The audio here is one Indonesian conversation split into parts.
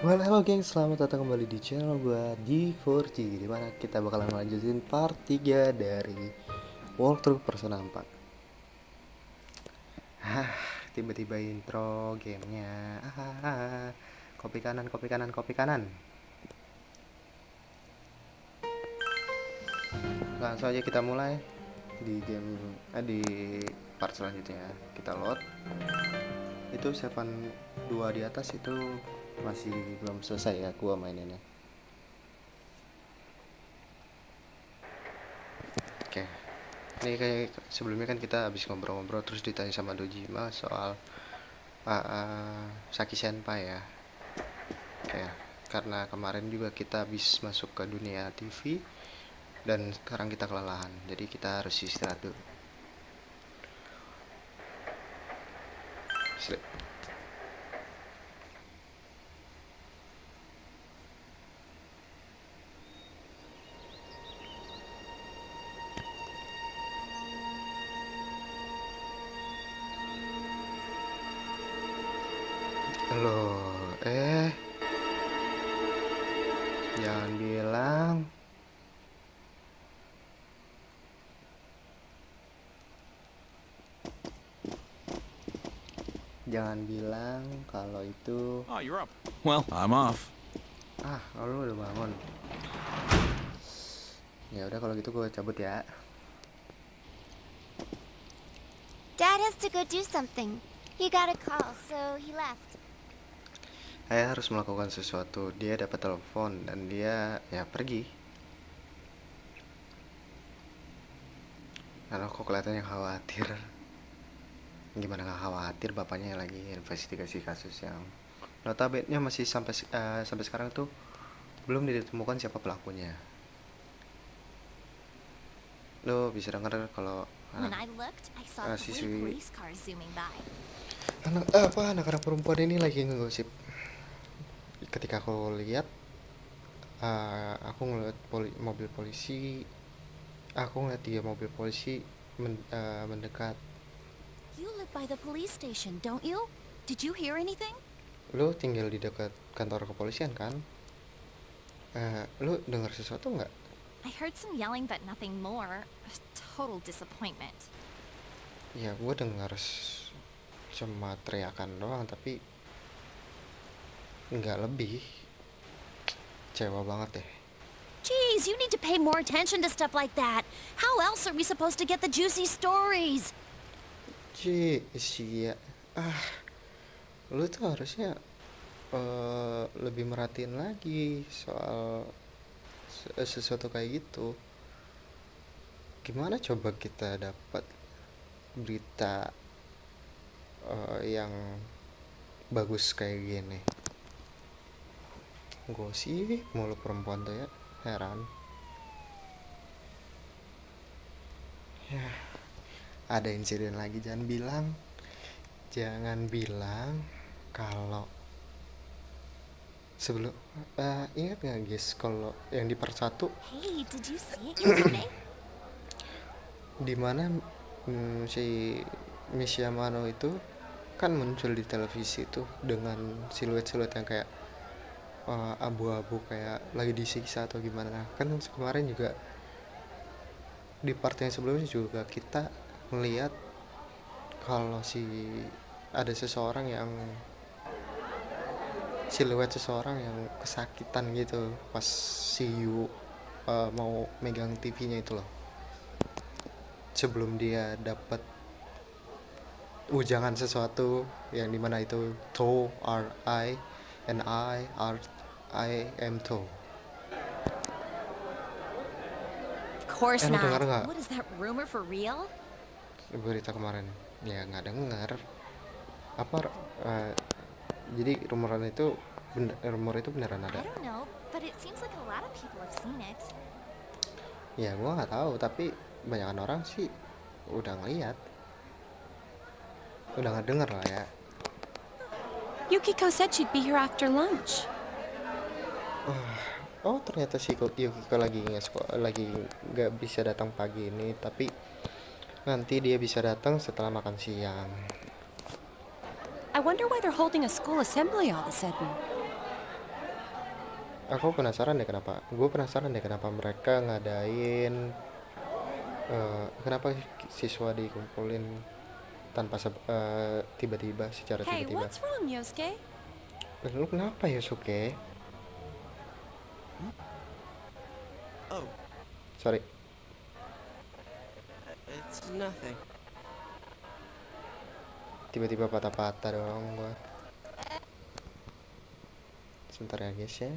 Well, halo geng, selamat datang kembali di channel gue di 4G, dimana kita bakalan lanjutin part 3 dari walkthrough Persona 4. Tiba-tiba intro gamenya. Kopi kanan, kopi kanan, kopi kanan. Langsung aja kita mulai di game di part selanjutnya. Kita load. Itu 7 2 di atas itu masih belum selesai ya gua maininnya. Oke. Ini kayak sebelumnya kan kita habis ngobrol-ngobrol terus ditanya sama Dojima soal Saki Senpai ya. Kayak karena kemarin juga kita habis masuk ke dunia TV dan sekarang kita kelelahan. Jadi kita harus istirahat dulu. Sleep. Loh, jangan bilang. Jangan bilang kalau itu. Oh, you're up. Well, I'm off. Lu udah bangun. Ya udah kalau gitu gue cabut ya. Dad has to go do something. He got a call, so he left. Ayah harus melakukan sesuatu. Dia dapat telepon dan dia ya pergi. Karena kok kelihatannya khawatir. Gimana nggak khawatir, bapaknya lagi investigasi kasus yang notabene masih sampai sekarang tuh belum ditemukan siapa pelakunya. Lo bisa dengar kalau When I looked, I saw three siswi police cars zooming by. anak-anak perempuan ini lagi ngegosip. Ketika aku lihat, aku ngeliat mobil polisi, aku ngeliat 3 mobil polisi mendekat. You live by the police station, don't you? Did you hear anything? Lo tinggal di dekat kantor kepolisian kan? Lo dengar sesuatu nggak? I heard some yelling but nothing more. A total disappointment. Ya gue dengar cuma teriakan doang, tapi nggak lebih. Kecewa banget deh. Geez, you need to pay more attention to stuff like that. How else are we supposed to get the juicy stories? Sia. Lu tuh harusnya lebih merhatiin lagi soal sesuatu kayak gitu. Gimana coba kita dapat berita yang bagus kayak gini? Gosip mulu perempuan tuh ya, heran. Ya, ada insiden lagi. Jangan bilang kalau sebelum ingat nggak guys kalau yang di part 1 Hey, did you see it yesterday? dimana si Miss Yamano itu kan muncul di televisi itu dengan siluet-siluet yang kayak abu-abu kayak lagi disiksa atau gimana. Kan kemarin juga di part yang sebelumnya juga kita melihat kalau ada siluet seseorang yang kesakitan gitu pas si Yu mau megang TV-nya itu loh, sebelum dia dapat ujangan sesuatu yang dimana itu To R.I and I am To. Of course Lu not. dengar nggak What is that rumor for real? berita kemarin? Ya nggak dengar apa. Jadi rumor itu beneran I ada. don't know, but it seems like a lot of people have seen it. Ya gua nggak tahu, tapi banyakan orang sih udah ngeliat, udah nggak denger lah ya. Yukiko said she'd be here after lunch. Oh ternyata si Yukiko lagi nggak bisa datang pagi ini, tapi nanti dia bisa datang setelah makan siang. I wonder why they're holding a school assembly all of a sudden. Gue penasaran deh kenapa mereka ngadain, kenapa siswa dikumpulin tiba-tiba, secara Hey, tiba-tiba. what's wrong, Yosuke? Lu kenapa Yosuke? Oh, Sorry. it's nothing. Tiba-tiba patah-patah dong gua. Sebentar ya guys ya.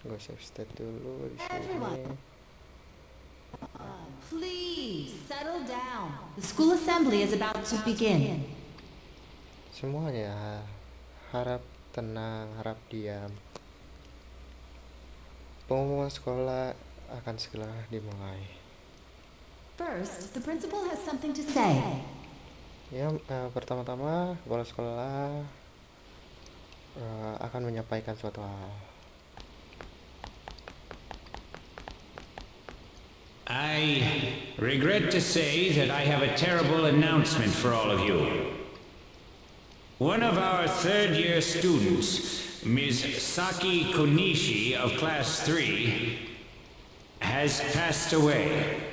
Gue save state dulu di sini. Please settle down. The school assembly is about to begin. Semuanya harap tenang, harap diam. Pengumuman sekolah akan segera dimulai. First, the principal has something to say. Ya, pertama-tama kepala sekolah akan menyampaikan suatu hal. I regret to say that I have a terrible announcement for all of you. One of our third-year students, Ms. Saki Konishi of Class 3, has passed away.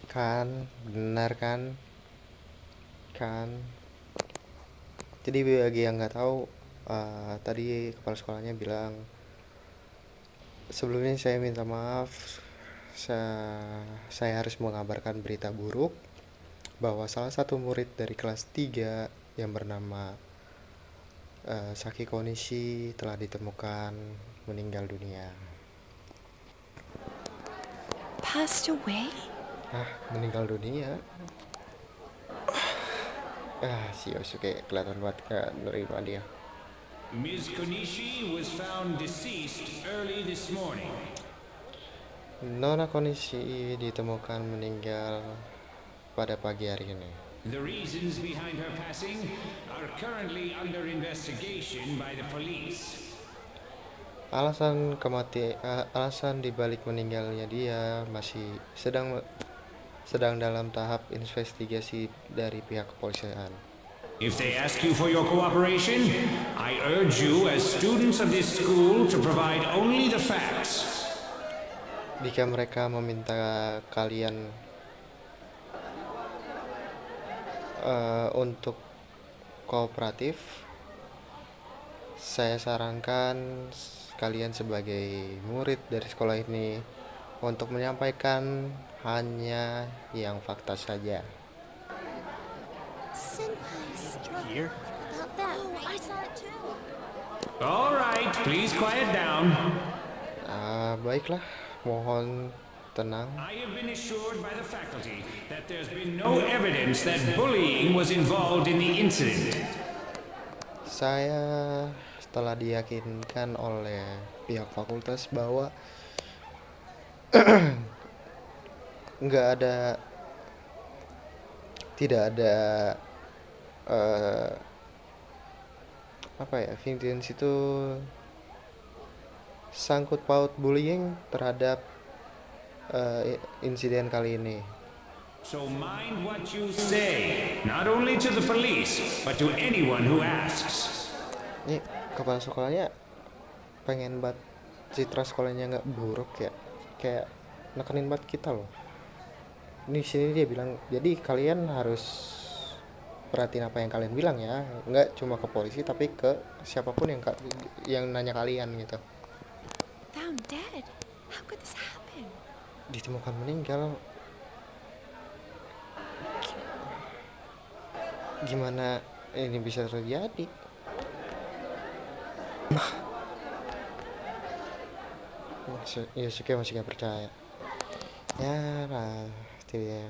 Kan, benar kan? Jadi bagi yang nggak tahu, tadi kepala sekolahnya bilang, sebelumnya saya minta maaf, saya harus mengabarkan berita buruk bahwa salah satu murid dari kelas 3 yang bernama Saki Konishi telah ditemukan meninggal dunia. Passed away? Meninggal dunia? Si Yosuke kelihatan banget gak nerima dia. Ms. Konishi was found deceased early this morning. Nona Konishi ditemukan meninggal pada pagi hari ini. The reasons behind her passing are currently under investigation by the police. Alasan dibalik meninggalnya dia masih sedang dalam tahap investigasi dari pihak kepolisian. If they ask you for your cooperation, I urge you as students of this school to provide only the facts. Jika mereka meminta kalian untuk kooperatif, saya sarankan kalian sebagai murid dari sekolah ini untuk menyampaikan hanya yang fakta saja. Senpai's Here? about that. Oh, I saw it too. All right, please quiet down. Baiklah, mohon tenang. I have been assured by the faculty that there's been no evidence that bullying was involved in the incident. Saya telah diyakinkan oleh pihak fakultas bahwa tidak ada evidence itu sangkut paut bullying terhadap insiden kali ini. So mind what you say, not only to the police, but to anyone who asks. Ini kepala sekolahnya pengen banget citra sekolahnya nggak buruk ya, kayak nekenin banget kita loh. Di sini dia bilang, jadi kalian harus perhatiin apa yang kalian bilang ya, nggak cuma ke polisi tapi ke siapapun yang nanya kalian gitu. Found dead? How could this happen? Ditemukan meninggal, gimana ini bisa terjadi? Yosuke masih gak percaya. Ya pasti ya.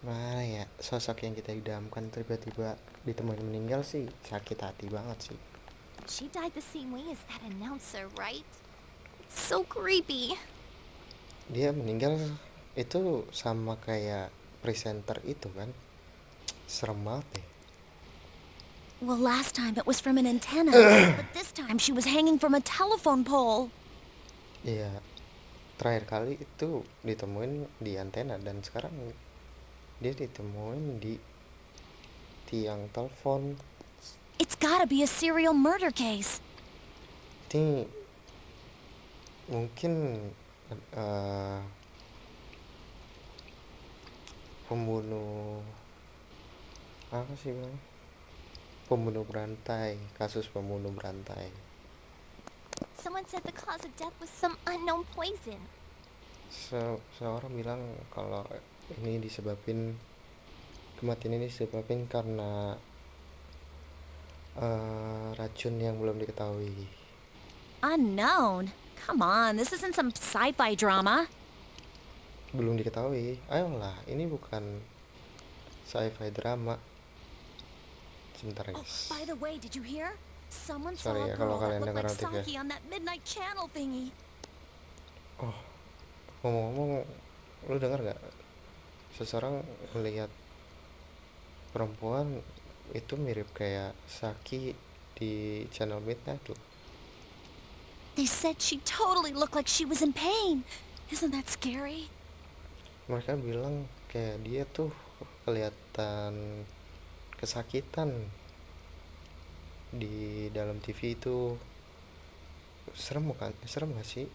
Mana ya sosok yang kita idamkan tiba-tiba ditemuin meninggal sih, sakit hati banget sih. She died the same way as that announcer, right? It's so creepy. Dia meninggal itu sama kayak presenter itu kan, serem banget deh. Well, last time it was from an antenna, but this time she was hanging from a telephone pole. Iya, terakhir kali itu ditemuin di antena dan sekarang dia ditemuin di tiang telepon. It's gotta be a serial murder case. Ini mungkin eh, pembunuh apa sih bang? Pembunuh berantai, kasus pembunuh berantai. Someone said the cause of death was some unknown poison. Seorang bilang kalau ini kematian ini disebabkan karena racun yang belum diketahui. Unknown? Come on, this isn't some sci-fi drama. Belum diketahui. Ayolah, ini bukan sci-fi drama. Sebentar Oh, guys. by the way, did you hear? Someone saw Sorry a ya kalau girl that kalian looked dengar like notif ya. Saki on that midnight channel thingy. Oh, ngomong-ngomong, lu dengar gak? Seseorang melihat perempuan itu mirip kayak Saki di channel Midnight loh. They said she totally looked like she was in pain. Isn't that scary? Mereka bilang kayak dia tuh kelihatan kesakitan di dalam TV itu. Serem bukan? Serem gak sih?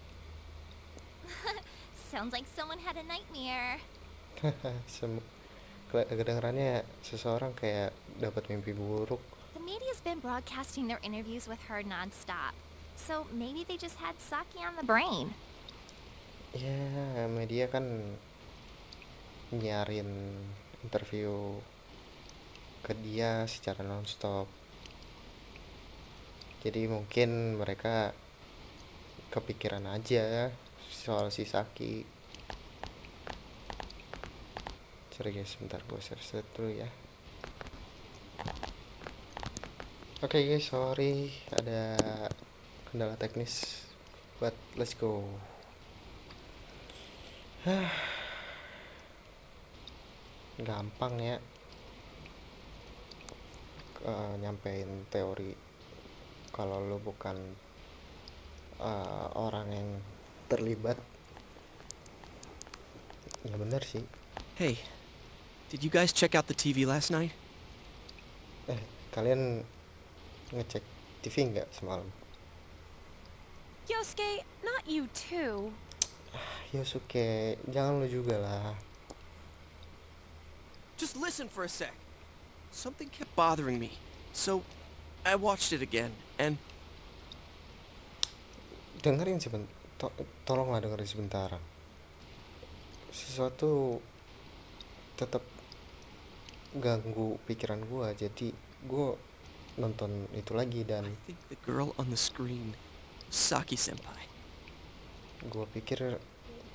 Sounds like someone had a nightmare. Kedengarannya seseorang kayak dapat mimpi buruk. The media's been broadcasting their interviews with her nonstop. So maybe they just had Saki on the brain. Ya, media kan nyarin interview ke dia secara nonstop. Jadi mungkin mereka kepikiran aja soal si Saki. Sorry guys, sebentar gue search dulu ya. Oke guys, sorry ada kendala teknis, but let's go. Gampang ya nyampein teori kalau lu bukan orang yang terlibat. Ya bener sih. Hey, did you guys check out the TV last night? Kalian ngecek TV nggak semalam? Yosuke, not you too. Yosuke, jangan lu juga lah. Just listen for a sec. Something kept bothering me, so I watched it again, and Dengerin sebentar, tolonglah dengerin sebentar. Sesuatu tetap ganggu pikiran gua, jadi gua nonton itu lagi dan I think the girl on the screen, Saki Senpai. gua pikir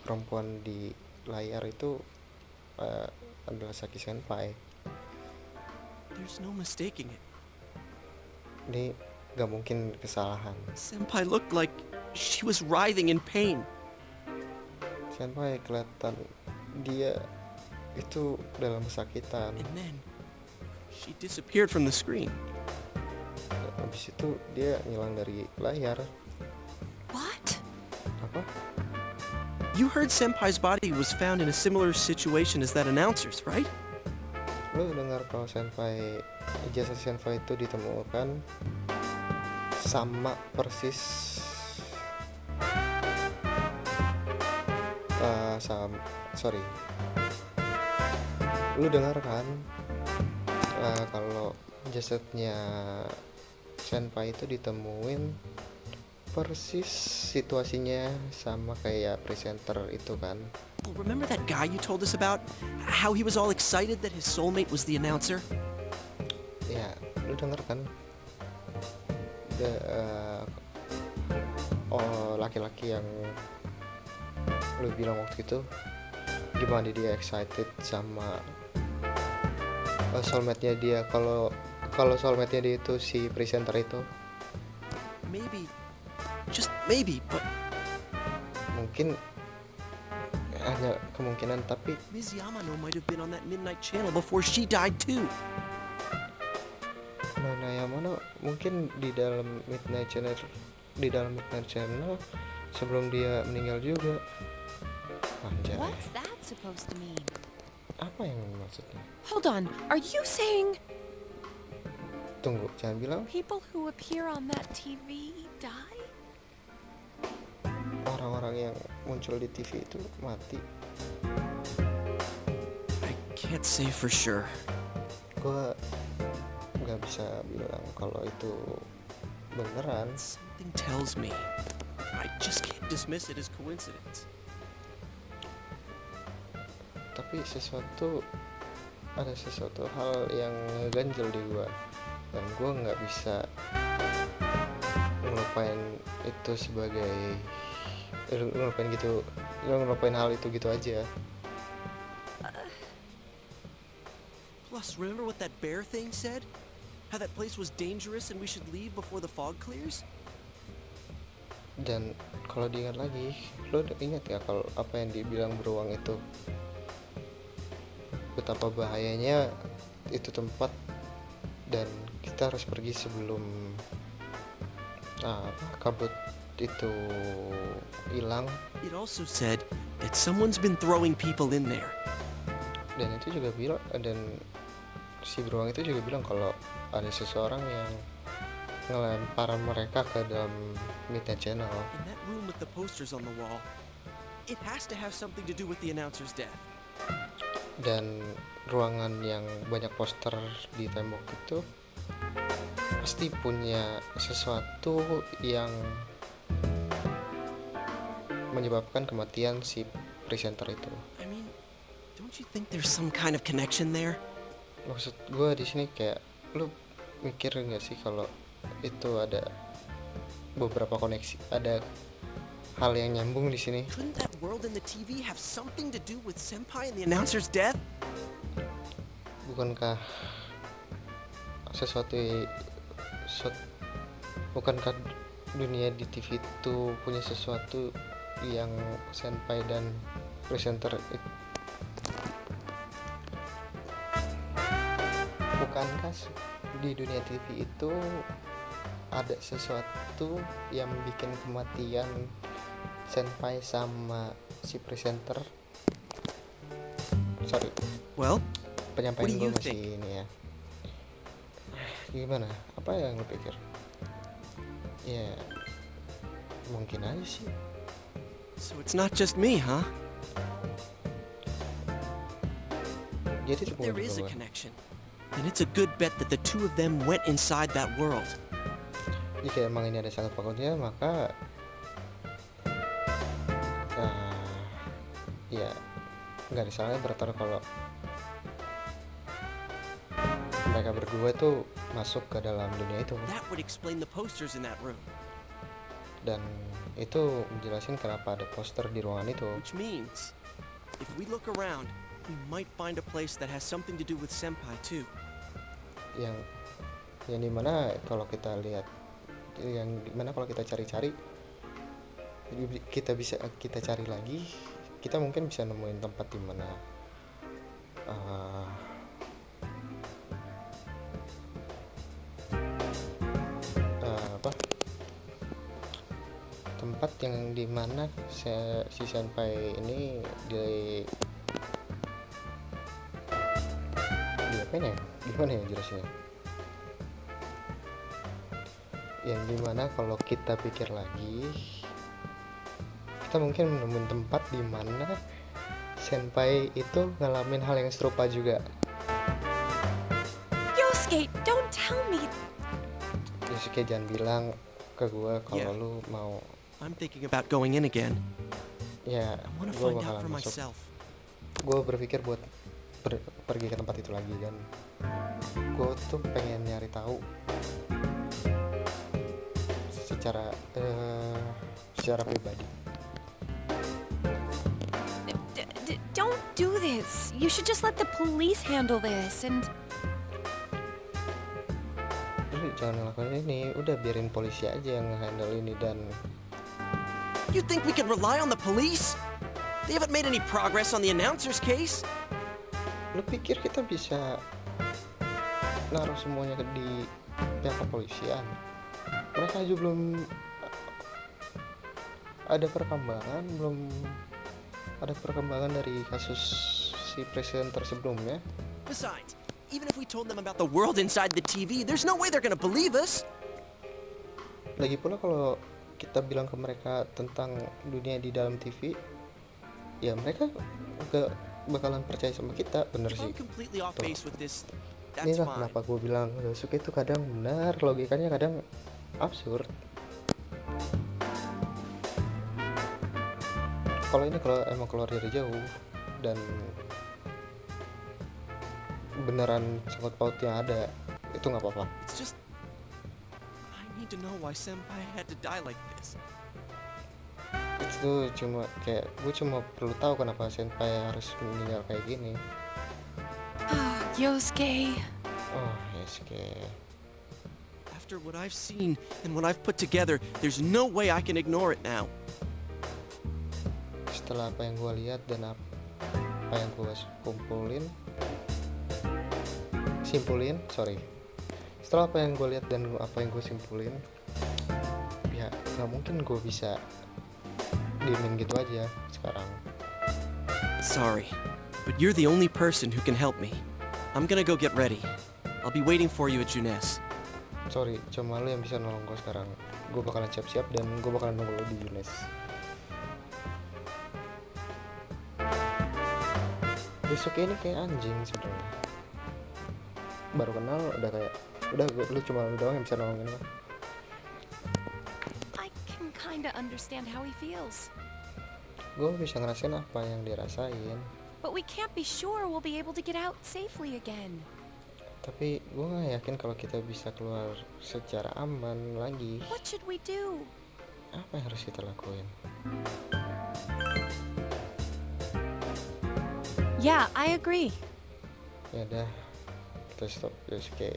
perempuan di layar itu adalah Saki Senpai. There's no mistaking it. Ini gak mungkin kesalahan. Senpai looked like she was writhing in pain. Senpai kelihatan dia itu dalam kesakitan. And then she disappeared from the screen. Habis itu dia ngilang dari layar. What? Apa? You heard Senpai's body was found in a similar situation as that announcer's, right? Lu dengar kalau ijazah Senpai itu ditemukan sama persis sorry. Lu dengar kan kalau jasadnya Senpai itu ditemuin persis situasinya sama kayak presenter itu kan. Well, remember that guy you told us about? How he was all excited that his soulmate was the announcer? Ya, lu denger kan? Laki-laki yang lu bilang waktu itu gimana dia excited sama soulmate-nya dia, kalau soulmate-nya dia itu si presenter itu. Maybe, just maybe, but Mungkin hanya kemungkinan, tapi Ms. Yamano might have been on that midnight channel before she died too. Nona Yamano mungkin di dalam Midnight Channel sebelum dia meninggal juga. Anjay. What's that supposed to mean? Apa yang maksudnya? Hold on, are you saying... Tunggu, jangan bilang People who appear on that TV die? orang-orang yang muncul di TV itu mati. I can't say for sure. Gue nggak bisa bilang kalau itu beneran. Something tells me I just can't dismiss it as coincidence. Tapi ada sesuatu hal yang ngeganjel di gue, dan gue nggak bisa ngelupain itu sebagai ngelupain hal itu gitu aja. Plus, remember what that bear thing said? How that place was dangerous and we should leave before the fog clears? Dan kalau diingat lagi, lo ingat ya kalau apa yang dibilang beruang itu, betapa bahayanya itu tempat dan kita harus pergi sebelum kabut itu hilang. It also said that someone's been throwing people in there. Dan itu juga bilang, dan si beruang itu juga bilang kalau ada seseorang yang ngelempar mereka ke dalam Midnight Channel. In that room with the posters on the wall, it has to have something to do with the announcer's death. Dan ruangan yang banyak poster di tembok itu pasti punya sesuatu yang menyebabkan kematian si presenter itu. I mean, don't you think there's some kind of connection there? Maksud gue di sini kayak, lu mikir nggak sih kalau itu ada beberapa koneksi, ada hal yang nyambung di sini? Couldn't that world in the TV have something to do with Senpai and the announcer's death? Bukankah bukankah dunia di TV itu punya sesuatu yang senpai dan presenter itu? Bukankah di dunia TV itu ada sesuatu yang bikin kematian senpai sama si presenter? Sorry, Well, penyampaian What do gue you masih ini ya. Gimana? Apa yang lo pikir? Ya, mungkin aja sih. so it's not just me, huh? Jadi If tepung there is a gue. connection, then it's a good bet that the two of them went inside that world. Jika emang ini ada sangat pakutnya, maka ya nggak ada salahnya bertaruh kalau mereka berdua tuh masuk ke dalam dunia itu, That would explain the posters in that room, dan itu menjelaskan kenapa ada poster di ruangan itu. which means if we look around, we might find a place that has something to do with Senpai too. Yang dimana kalau kita lihat, yang dimana kalau kita cari-cari, kita cari lagi, kita mungkin bisa nemuin tempat dimana tempat yang dimana si senpai ini di apa ya, gimana ya jelasinnya, yang dimana kalau kita pikir lagi, kita mungkin menemukan tempat dimana senpai itu ngalamin hal yang serupa juga. Yosuke, don't tell me. Yosuke, jangan bilang ke gue kalau Yeah. lu mau. I'm thinking about going in again. Ya, I want to gue find out bakalan for masuk. myself. Gue berpikir buat pergi ke tempat itu lagi, dan gue tuh pengen nyari tahu secara pribadi. Don't do this. You should just let the police handle this and... Lu jangan ngelakuin ini, udah biarin polisi aja yang nge-handle ini. Dan You think we can rely on the police? They haven't made any progress on the announcer's case. lu pikir kita bisa naruh semuanya di pihak kepolisian? Mereka aja belum ada perkembangan dari kasus si presenter sebelumnya. Besides, Even if we told them about the world inside the TV, there's no way they're gonna believe us. Lagi pula kalau kita bilang ke mereka tentang dunia di dalam TV, ya mereka gak bakalan percaya sama kita. Bener If sih. I'm completely off Tuh. base with this, that's Inilah fine. kenapa gue bilang Yosuke itu kadang benar, logikanya kadang absurd. Kalau ini kalau emang keluar dari jauh dan beneran sangkut pautnya ada, itu nggak apa-apa. It's just, I need to know why Senpai had to die like this. Itu cuma kayak gue cuma perlu tahu kenapa senpai harus meninggal kayak gini. Yosuke. Oh Yosuke. After what I've seen and what I've put together, there's no way I can ignore it now. Setelah apa yang gue lihat dan apa yang gue setelah apa yang gue lihat dan apa yang gue simpulin, ya nggak mungkin gue bisa diemin gitu aja sekarang. Sorry, but you're the only person who can help me. I'm gonna go get ready. I'll be waiting for you at Junes. Sorry, cuma lo yang bisa nolong gue sekarang. Gue bakalan siap-siap dan gue bakalan nunggu lo di Junes. Yosuke ini kayak anjing sebenarnya. Baru kenal udah kayak lu cuma lu doang yang bisa nolongin gue. I can kinda understand how he feels. Gue bisa ngerasain apa yang dia rasain. But we can't be sure we'll be able to get out safely again. Tapi gue gak yakin kalau kita bisa keluar secara aman lagi. What should we do? Apa yang harus kita lakuin? Yeah, I agree. Ya udah, kita stop. Yosuke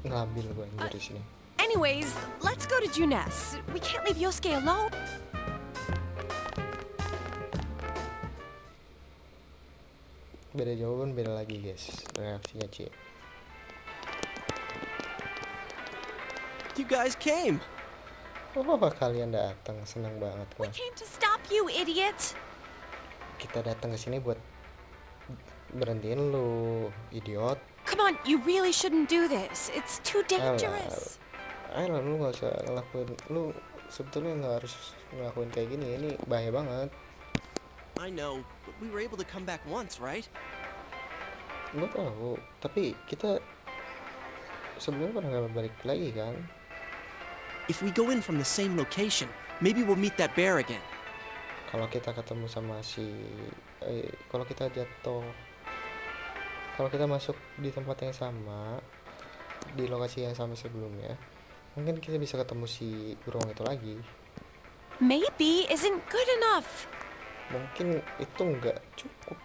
ngambil gue dari sini. Anyways, let's go to Junes. We can't leave Yosuke alone. Beda jawaban, beda lagi guys reaksinya Cie. You guys came. Oh kalian datang, senang banget We gue. came to stop you, idiot. Kita datang ke sini buat berhentiin lu, idiot. Come on, you really shouldn't do this. It's too dangerous. Ayolah lu gak usah ngelakuin. Lu sebetulnya gak harus ngelakuin kayak gini. Ini bahaya banget. I know, but we were able to come back once, right? Gue tahu, tapi kita sebenarnya pernah gak balik lagi kan? If we go in from the same location, maybe we'll meet that bear again. Kalau kita ketemu sama kalau kita masuk di tempat yang sama, di lokasi yang sama sebelumnya, mungkin kita bisa ketemu si beruang itu lagi. Maybe isn't good enough. Mungkin itu nggak cukup.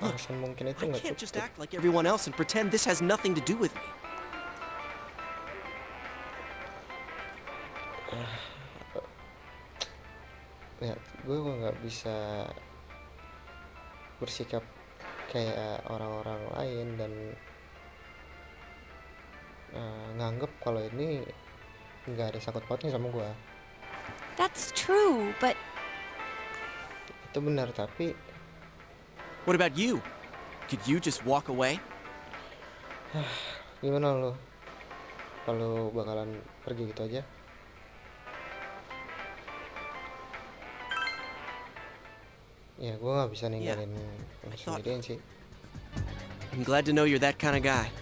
Alasan mungkin itu I nggak can't just cukup. act like everyone else and pretend this has nothing to do with me. Ya, gue nggak bisa bersikap kayak orang-orang lain dan nganggep kalau ini nggak ada sangkut pautnya sama gue. That's true, but Itu benar, tapi What about you? Could you just walk away? gimana lo? Kalau bakalan pergi gitu aja? Ya gue nggak bisa ninggalin lo thought- sendirian sih. I'm glad to know you're that kind of guy.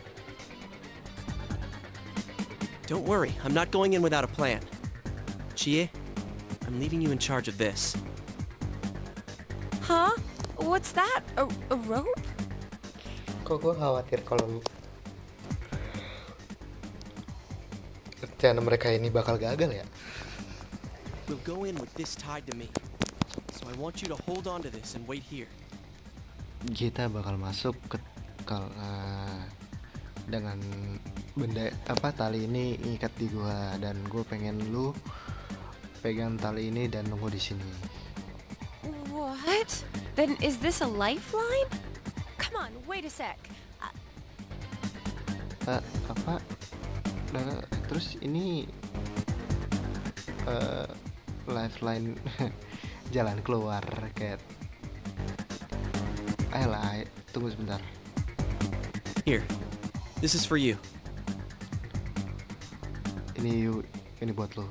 Don't worry, I'm not going in without a plan. Chie, I'm leaving you in charge of this. huh? What's that? A rope? Kok gue khawatir kalau rencana mereka ini bakal gagal ya? We'll go in with this tied to me. So I want you to hold on to this and wait here. Kita bakal masuk ke dengan benda tali ini ngikat di gua, dan gue pengen lu pegang tali ini dan nunggu di sini. What? Then is this a lifeline? Come on, wait a sec. Apa? Terus ini lifeline jalan keluar kayak. Ayolah, tunggu sebentar. Here, this is for you. Ini buat lo.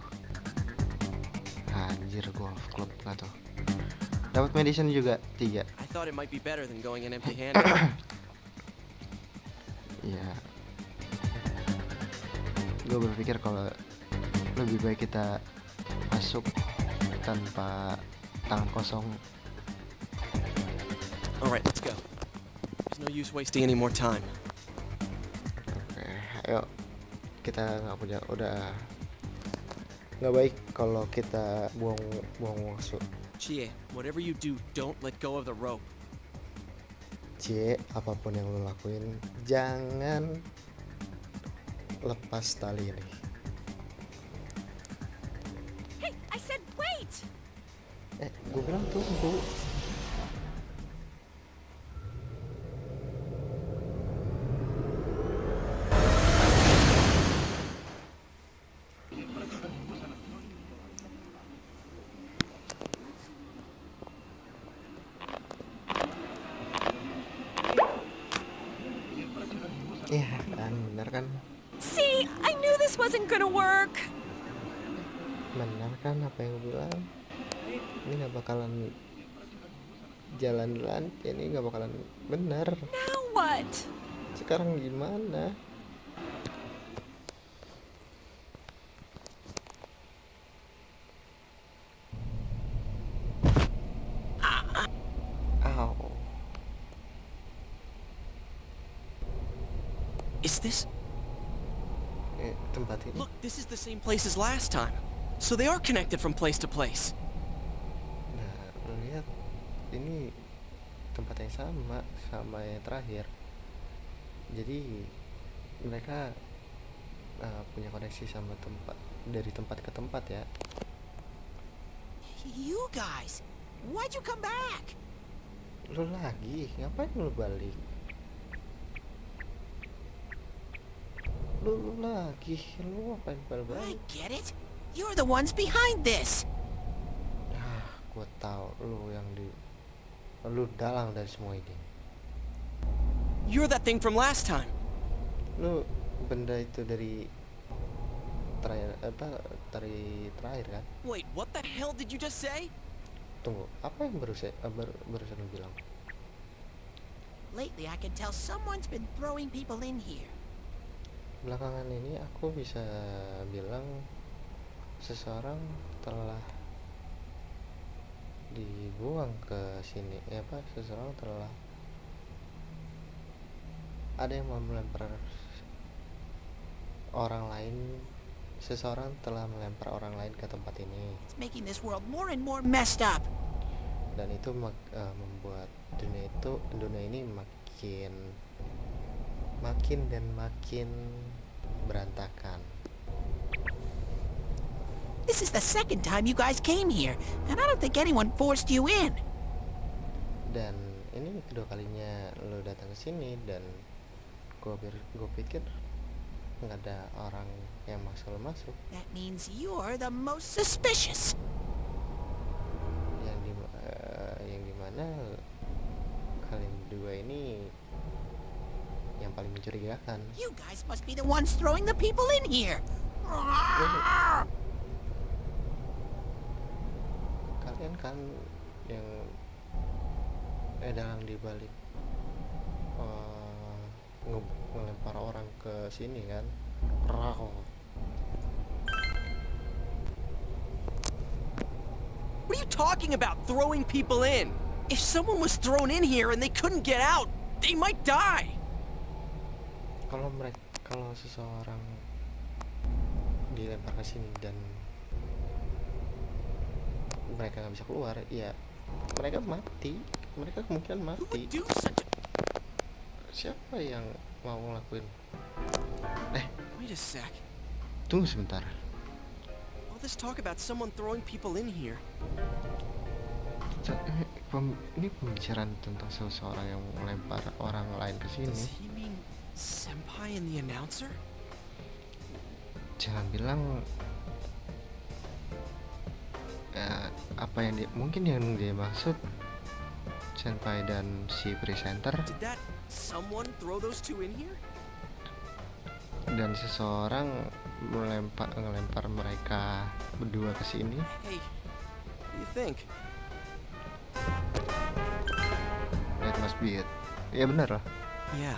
Anjir, golf club nggak tuh. Dapat medicine juga 3. I thought it might be better than going in empty-handed. Ya, gue berpikir kalau lebih baik kita masuk tanpa tangan kosong. All right, let's go. There's no use wasting any more time. Oke, ayo. Kita udah nggak baik kalau kita buang waktu. Chie, whatever you do, don't let go of the rope. Cie, apapun yang lo lakuin, jangan lepas tali ini. Hey, I said wait! Gue bilang tunggu. Iya kan, bener kan? See, I knew this wasn't gonna work. Bener kan apa yang gue bilang? Ini gak bakalan jalan, ini gak bakalan bener. Now what? Sekarang gimana? Ow. Is this? Tempat ini. Look, this is the same place as last time. So they are connected from place to place. Nah, lo lihat, ini tempat yang sama yang terakhir. Jadi mereka punya koneksi sama tempat, dari tempat ke tempat ya. You guys, why'd you come back? Lo lagi, ngapain lo balik? Lo lagi, lo ngapain I balik? get it. You're the ones behind this. Gue tahu lo dalang dari semua ini. You're that thing from last time. Lo benda itu dari terakhir kan? Wait, what the hell did you just say? Tunggu, apa yang barusan lo bilang? Lately, I can tell someone's been throwing people in here. Belakangan ini aku bisa bilang seseorang telah dibuang ke sini. Seseorang telah ada yang mau melempar orang lain. Seseorang telah melempar orang lain ke tempat ini. It's making this world more and more messed up. Dan itu membuat dunia ini makin berantakan. This is the second time you guys came here, and I don't think anyone forced you in. Dan ini kedua kalinya lo datang ke sini, dan gue pikir nggak ada orang yang maksa lo masuk. That means you're the most suspicious. Yang dimana kalian berdua ini yang paling mencurigakan. You guys must be the ones throwing the people in here. Kalian kan yang dalang dibalik ngelempar orang ke sini kan. What are you talking about, throwing people in? If someone was thrown in here and they couldn't get out, they might die. Kalau seseorang dilempar ke sini dan mereka nggak bisa keluar, ya mereka mati. Mereka kemungkinan Who mati. would do such a... Siapa yang mau ngelakuin? Wait a sec. Tunggu sebentar. All this talk about someone throwing people in here. Ini pembicaraan tentang seseorang yang melempar orang lain ke Does sini. he mean Senpai and the announcer? Jangan bilang apa yang mungkin yang dia maksud Senpai dan si presenter. Did that someone throw those two in here? Dan seseorang ngelempar mereka berdua ke sini. Hey, what do you think? That must be it. Ya benar lah. Yeah.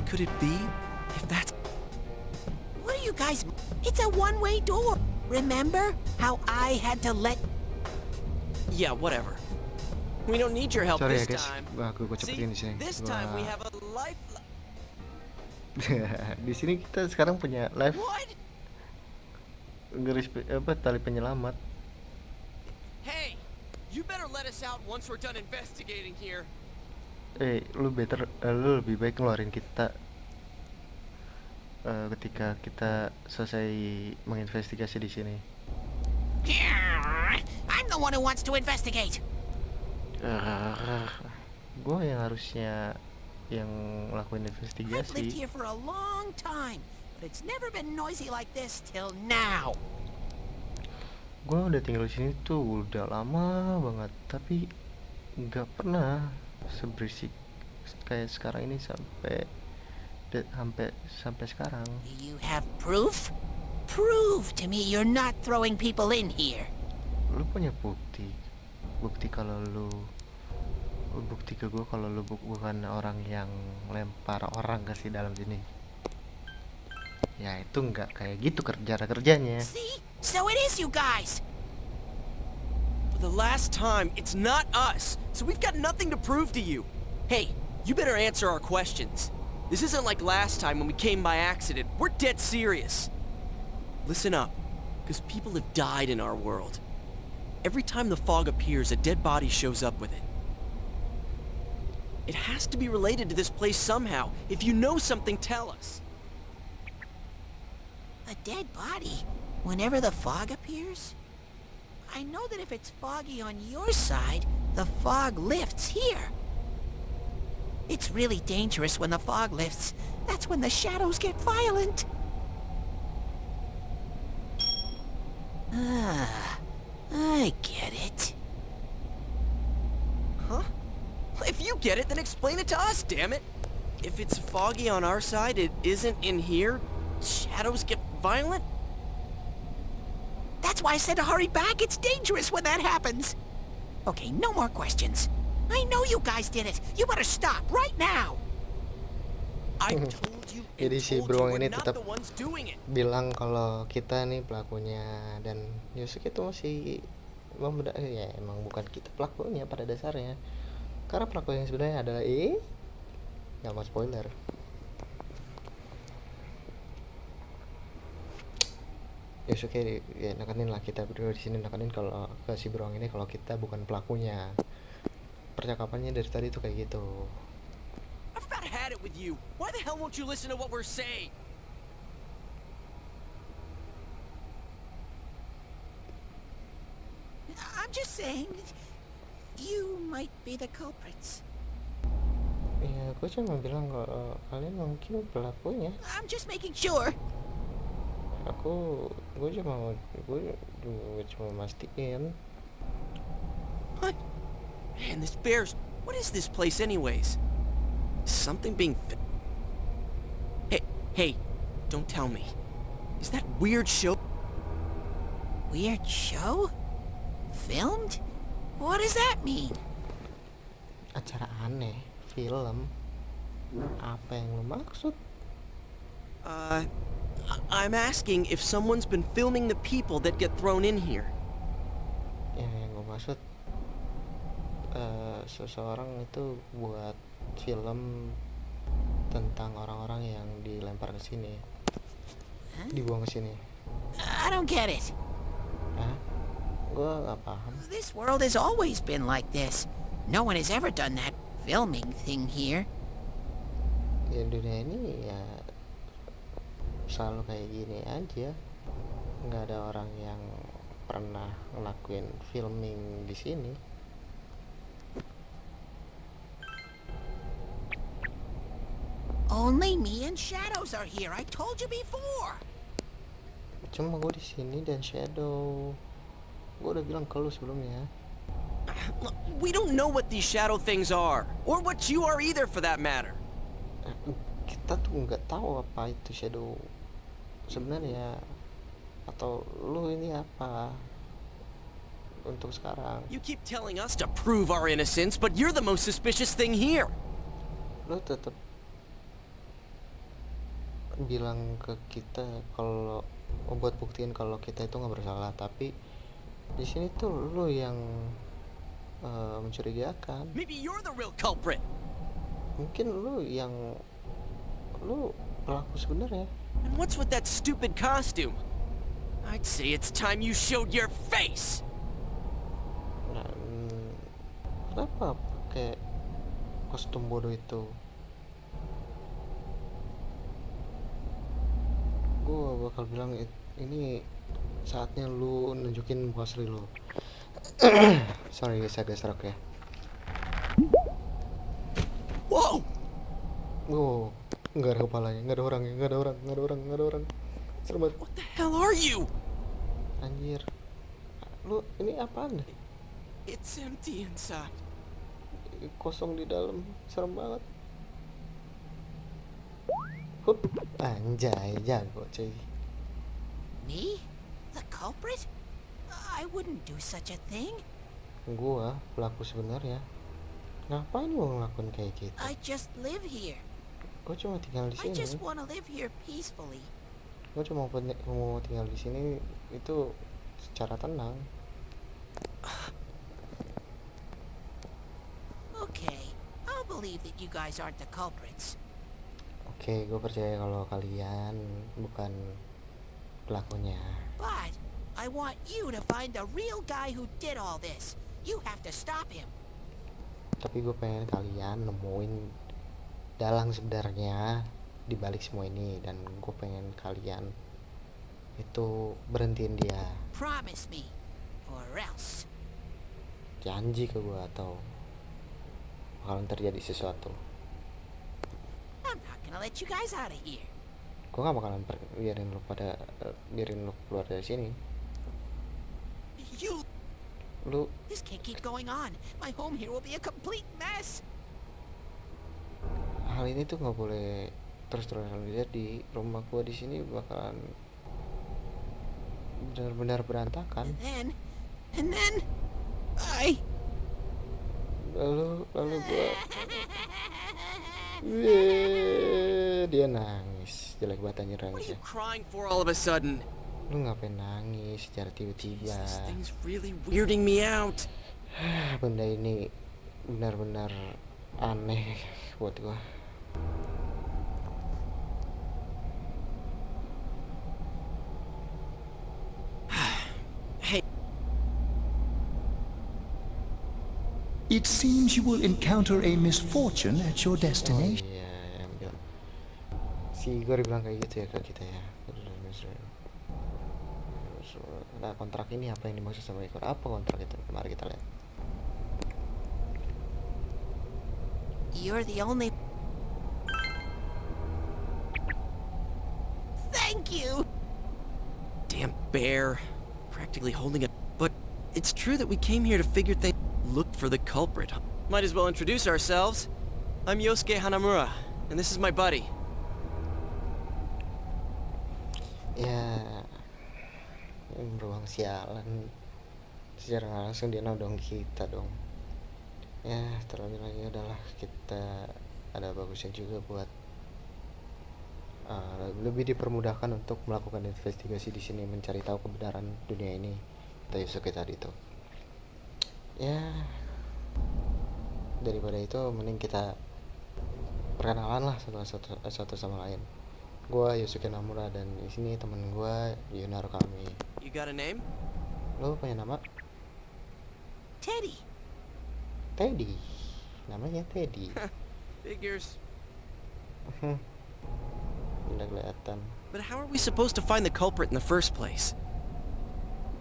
Could it be? If that's... What are you guys... It's a one-way door. Remember how I had to let... Yeah, whatever. We don't need your help Sorry ya this guys, time. aku See, cepetin di sini. this time we have a life... Di sini kita sekarang punya live What? tali penyelamat. Hey, you better let us out once we're done investigating here. Lu lebih baik ngeluarin kita ketika kita selesai menginvestigasi di sini. I'm the one who wants to investigate. Gue yang harusnya yang ngelakuin I've lived investigasi. here for a long time, but it's never been noisy like this till now. Gue udah tinggal di sini tuh udah lama banget, tapi nggak pernah seberisik kayak sekarang ini sampai sekarang. Do you have proof? Prove to me you're not throwing people in here. Lu punya bukti kalau lu bukti ke gue kalau lu bukan orang yang lempar orang ke si dalam sini. Ya itu nggak kayak gitu kerjanya. See? So it is you guys. For the last time, it's not us, so we've got nothing to prove to you. Hey, you better answer our questions. This isn't like last time when we came by accident. We're dead serious. Listen up, because people have died in our world. Every time the fog appears, a dead body shows up with it. It has to be related to this place somehow. If you know something, tell us. A dead body? Whenever the fog appears? I know that if it's foggy on your side, the fog lifts here. It's really dangerous when the fog lifts. That's when the shadows get violent. Ah, I get it. Huh? If you get it, then explain it to us, damn it! If it's foggy on our side, it isn't in here? Shadows get violent? That's why I said to hurry back. It's dangerous when that happens. Okay, no more questions. I know you guys did it. You better stop right now. I told you and Jadi si told you beruang we're ini not tetap the ones doing it. bilang kalau kita nih pelakunya, dan Yusuke itu masih ya emang bukan kita pelakunya pada dasarnya, karena pelaku yang sebenarnya adalah nggak mau spoiler. Yusuke ya nekanin lah, kita berdua di sini nekanin kalau ke si beruang ini kalau kita bukan pelakunya. Percakapannya dari tadi tuh kayak gitu. I've about had it with you. Why the hell won't you listen to what we're saying? I'm just saying, you might be the culprits. Ya gue cuma bilang kalau kalian mungkin pelakunya. I'm just making sure. gue cuma mastiin. What? Man, this bear's... What is this place anyways? Something being... Hey, don't tell me. Is that weird show... Weird show? Filmed? What does that mean? Acara aneh, film. Apa yang lo maksud? I'm asking if someone's been filming the people that get thrown in here. Ya, yang gue maksud seseorang itu buat film tentang orang-orang yang dilempar ke sini, dibuang ke sini. I don't get it. Hah? Gue nggak paham. This world has always been like this. No one has ever done that filming thing here. Ya dunia ini ya selalu kayak gini aja. Nggak ada orang yang pernah ngelakuin filming di sini. Only me and Shadows are here. I told you before. Cuma gue di sini dan Shadow. Gue udah bilang ke lu sebelumnya. We don't know what these shadow things are, or what you are either for that matter. Kita tuh nggak tahu apa itu shadow sebenarnya, atau lu ini apa untuk sekarang. You keep telling us to prove our innocence, but you're the most suspicious thing here. Lu tetap bilang ke kita kalau buat buktiin kalau kita itu nggak bersalah, tapi di sini tuh lu yang mencurigakan. Maybe you're the real culprit. Mungkin lu pelaku sebenarnya. And what's with that stupid costume? I'd say it's time you showed your face. Nah, kenapa pakai kostum bodoh itu? Gue bakal bilang ini saatnya lu nunjukin muka asli lu. Sorry guys, agak serak ya. Whoa! Wow, nggak ada kepalanya, nggak ada orangnya, nggak ada orang. Serem banget. What the hell are you? Anjir. Lu ini apaan? It's empty inside. Kosong di dalam, serem banget. Hup, anjay, jago cuy. Me? The culprit? I wouldn't do such a thing. Gua pelaku sebenarnya. Ngapain gua ngelakuin kayak gitu? I just live here. Gua cuma tinggal di I sini. just want to live here peacefully. Gua cuma mau tinggal di sini itu secara tenang. Okay, I'll believe that you guys aren't the culprits. Oke, gue percaya kalau kalian bukan pelakunya. But I want you to find the real guy who did all this. You have to stop him. Tapi gue pengen kalian nemuin dalang sebenarnya di balik semua ini, dan gue pengen kalian itu berhentiin dia. Promise me, or else. Janji ke gue atau bakalan terjadi sesuatu. I'm not gonna let you guys out of here. Gue gak bakalan biarin lu keluar dari sini. You. Lu This can't keep going on. My home here will be a complete mess. hal ini tuh nggak boleh terus-terusan terjadi. Rumah gue di sini bakalan benar-benar berantakan. And then, I. Lalu gue dia nangis, jelek banget anjir What are nangisnya. you crying for all of a sudden? Lu ngapain nangis secara tiba-tiba? This thing's really weirding me out. Benda ini benar-benar aneh buat gua. Hey, It seems you will encounter a misfortune at your Oh destination. iya, yang bilang si Igor bilang kayak gitu ya ke kita ya. Nah, kontrak ini apa yang dimaksud sama Igor? Apa kontrak itu? Mari kita lihat. You're the only. Thank you! damn bear. Practically holding a... But it's true that we came here to figure things... Look for the culprit. Might as well introduce ourselves. I'm Yosuke Hanamura, and this is my buddy. Ya, beruang sialan. Secara nggak langsung dia nodong kita dong. Ya, terlebih lagi adalah kita ada bagusnya juga buat lebih dipermudahkan untuk melakukan investigasi di sini, mencari tahu kebenaran dunia ini. Kita Yusuke tadi itu. Ya, daripada itu mending kita perkenalan lah satu sama lain. Gua Yosuke Namura dan di sini temen gua Yunaro Kami. You got a name? Lo punya nama? Teddy. Teddy. Namanya Teddy. Figures. Udah kelihatan. But how are we supposed to find the culprit in the first place?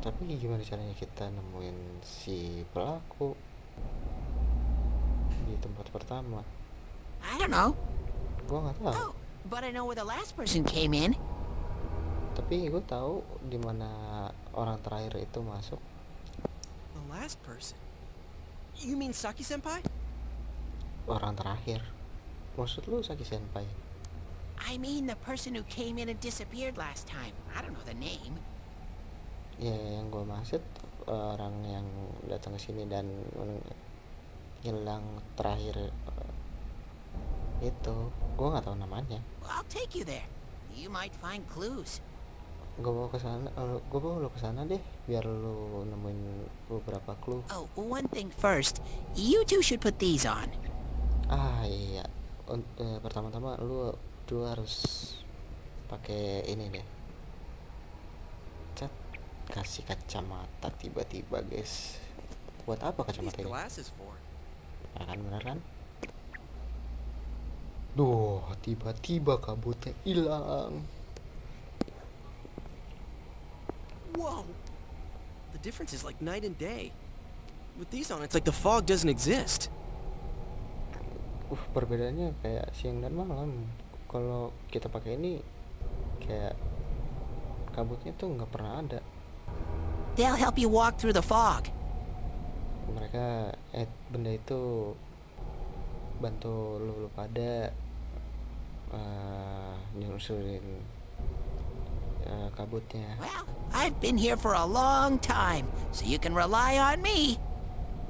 Tapi gimana caranya kita nemuin si pelaku di tempat pertama? I don't know. Gua nggak tahu. Oh, but I know where the last person came in. Tapi gue tahu di mana orang terakhir itu masuk. The last person? You mean Saki-senpai? Orang terakhir. Maksud lu Saki Senpai? I mean the person who came in and disappeared last time. I don't know the name. Ya, yang gue maksud orang yang datang ke sini dan hilang terakhir itu. Gue nggak tahu namanya. I'll take you there. You might find clues. Gue bawa ke sana, gue bawa lo ke sana deh, biar lo nemuin beberapa clue. Oh, one thing first. You two should put these on. Ah iya, pertama-tama lu harus pakai ini deh. Cat, kasih kacamata tiba-tiba guys. Buat apa What are kacamata these ini? glasses for? Ya kan, bener kan? Duh, tiba-tiba kabutnya hilang. Whoa! The difference is like night and day. With these on, it's like the fog doesn't exist. Perbedaannya kayak siang dan malam. Kalau kita pakai ini, kayak kabutnya tuh nggak pernah ada. They'll help you walk through the fog. Mereka, benda itu bantu lu pada nyusurin kabutnya. Well, I've been here for a long time, so you can rely on me.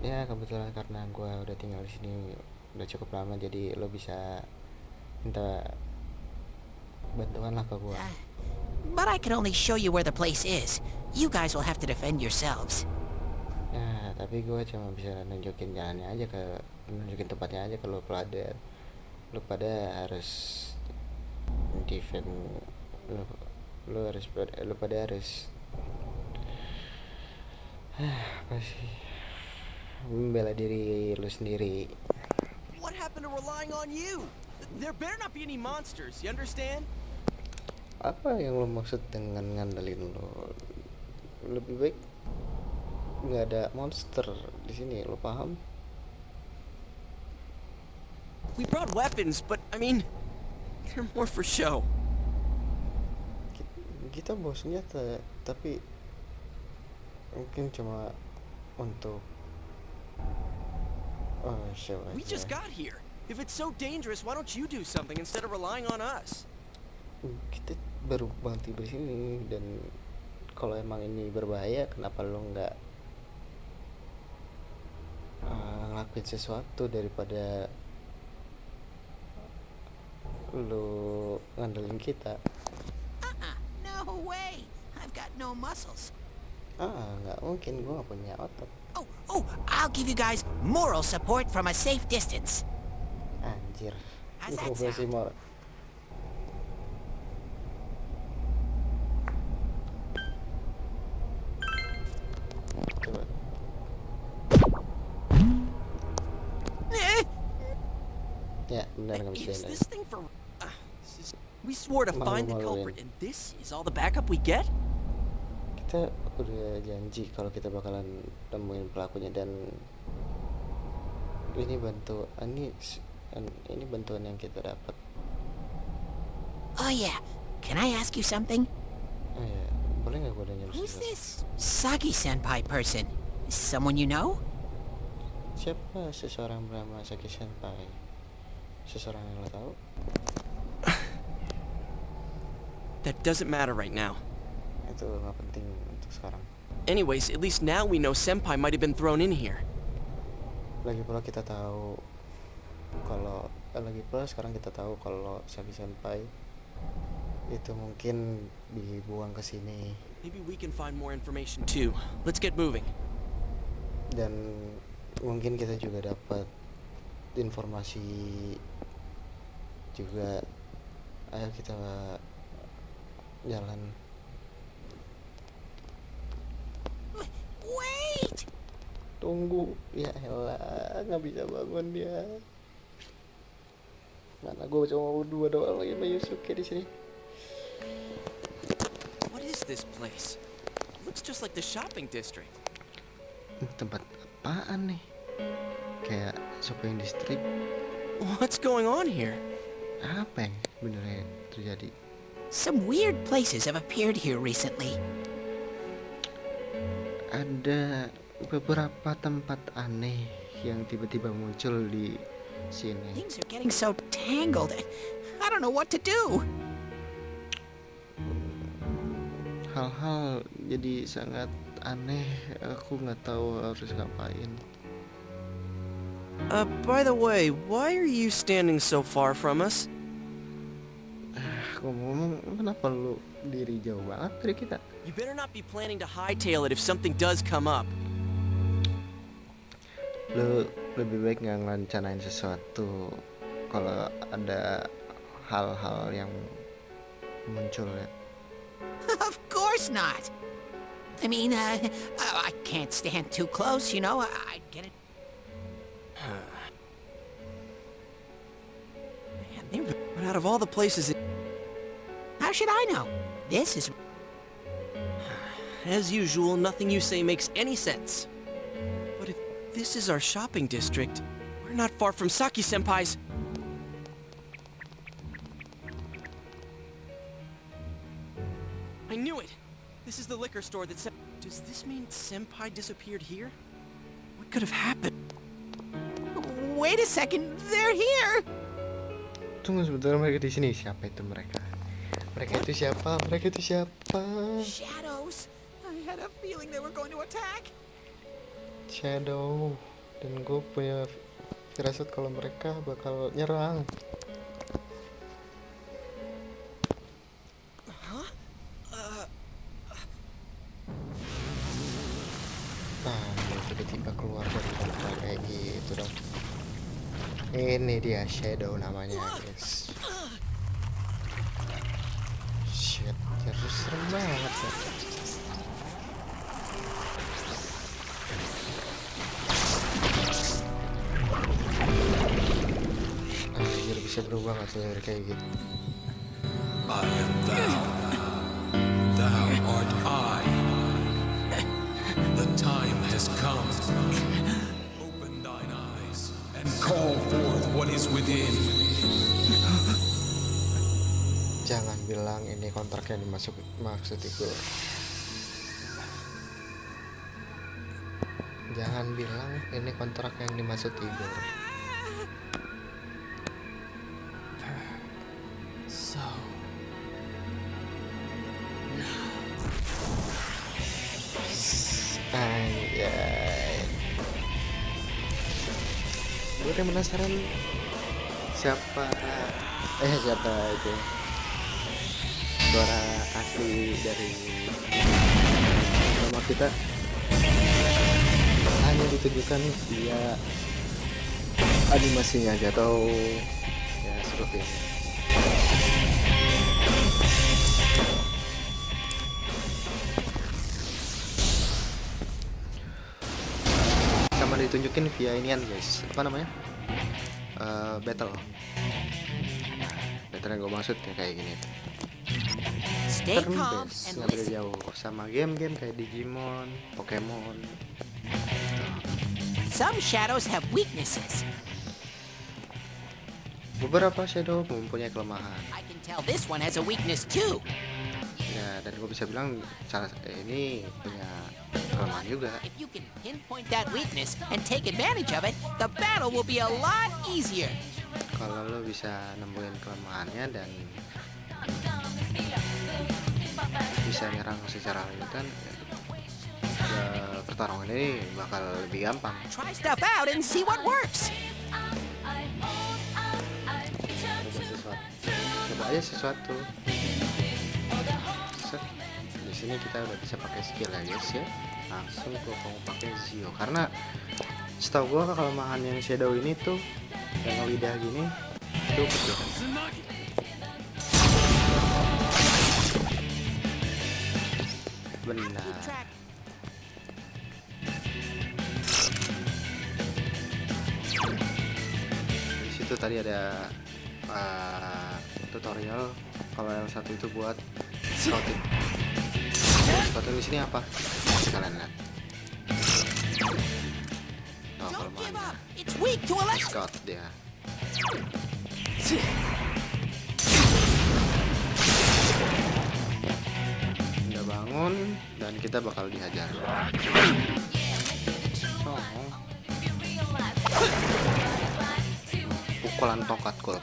Ya kebetulan karena gue udah tinggal di sini udah cukup lama, jadi lo bisa minta bantuan lah ke gue. But I can only show you where the place is. You guys will have to defend yourselves. Ya tapi gue cuma bisa nunjukin jalannya aja, nunjukin tempatnya aja ke lo pada. Lo pada harus defend, lo pada harus apa sih, membela diri lo sendiri. What happened to relying on you? There better not be any monsters, you understand? Apa yang lo maksud dengan ngandelin lo? Lebih baik nggak ada monster di sini, lo paham? We brought weapons, but I mean, they're more for show. Kita bawa senjata, tapi mungkin cuma untuk show aja. We just got here. If it's so dangerous, why don't you do something instead of relying on us? Kita baru banget tiba di sini, dan kalau emang ini berbahaya, kenapa lo nggak ngelakuin sesuatu daripada lo ngandelin kita? No way. I've got no muscles. Nggak mungkin, gue nggak punya otot. Oh, I'll give you guys moral support from a safe distance. Anjir, How's that gue sih mau. Coba. Ya, benar nggak bisa Is ini. this thing for... we swore to find the culprit, and this is all the backup we get? Kita udah janji kalau kita bakalan temuin pelakunya, dan ini ini bantuan yang kita dapat. Oh yeah. Can I ask you something? Oh ya, boleh nggak gue nanya Who's sesuatu? this Sagi-senpai person? Someone you know? Siapa seseorang bernama Saki Senpai? Seseorang yang lo tahu? That doesn't matter right now. Itu nggak penting untuk sekarang. Anyways, at least now we know Senpai might have been thrown in here. Lagi pula sekarang kita tahu kalau Saki Senpai itu mungkin dibuang ke sini, Maybe we can find more information too. Let's get moving. dan mungkin kita juga dapat informasi juga. Ayo kita jalan. Wait! Tunggu, ya elah, nggak bisa bangun dia. Mana gue cuma berdua doang lagi sama Yusuke di sini. What is this place? Looks just like the shopping district. Tempat apaan nih? Kayak shopping district. What's going on here? Apa yang sebenarnya terjadi? Some weird places have appeared here recently. Ada beberapa tempat aneh yang tiba-tiba muncul di sini. Things are getting so tangled. I don't know what to do. Hal-hal jadi sangat aneh, aku nggak tahu harus ngapain. By the way, why are you standing so far from us? Ngomong-ngomong, kenapa lu diri jauh banget dari kita? You better not be planning to hightail it if something does come up. Lu lebih baik nggak ngelancanain sesuatu kalau ada hal-hal yang muncul ya. Of course not. I mean, I can't stand too close, you know. I'd get it. Man, but out of all the places, How should I know? This is... as usual, nothing you say makes any sense. But if this is our shopping district, we're not far from Saki-senpai's. I knew it! This is the liquor store that said... Does this mean Senpai disappeared here? What could have happened? Wait a second, they're here! Tunggu sebentar, mereka di sini. Siapa itu mereka? Mereka itu siapa? Mereka itu siapa? Shadows. I had a feeling they were going to attack. Shadow. Dan gue punya firasat kalau mereka bakal nyerang. Nah, dia tiba-tiba keluar dari kontra kayak gitu dong. Ini dia Shadow namanya, guys. Shit, terus serem banget ya. Anjir, bisa berubah gak tuh dari kayak gitu? I am thou. Thou art I. The time has come. Open thine eyes and call forth what is within. Jangan bilang ini kontrak yang maksud Igor. Jangan bilang ini kontrak yang dimaksud Igor. So. Anjay. Gue udah penasaran siapa itu suara asli dari nama kita hanya ditujukan via animasinya aja atau ya seperti ini. Sama ditunjukin via inian guys, apa namanya, battle yang gue maksud ya kayak gini. Stay calm Turn-based, and nggak beda listen. jauh sama game-game kayak Digimon, Pokemon. Some shadows have weaknesses. Beberapa shadow mempunyai kelemahan. I can tell this one has a weakness too. Ya, dan gue bisa bilang ini punya kelemahan juga. If you can pinpoint that weakness and take advantage of it, the battle will be a lot easier. Kalau lo bisa nemuin kelemahannya dan bisa nyerang secara lanjutan, ya, pertarungan ini bakal lebih gampang. Try stuff out and see what works. Coba aja sesuatu. Set. Di sini kita udah bisa pakai skill ya guys ya. Langsung gue mau pakai Zio karena setahu gue kelemahan yang Shadow ini tuh yang lidah gini tuh kecil. Benar. Di situ tadi ada tutorial kalau yang satu itu buat scouting. Scouting di sini apa? Kalian lihat. Oh, Don't give kelemahannya. up. It's weak to electric. Scout dia. Udah bangun dan kita bakal dihajar. So, pukulan tokat kul.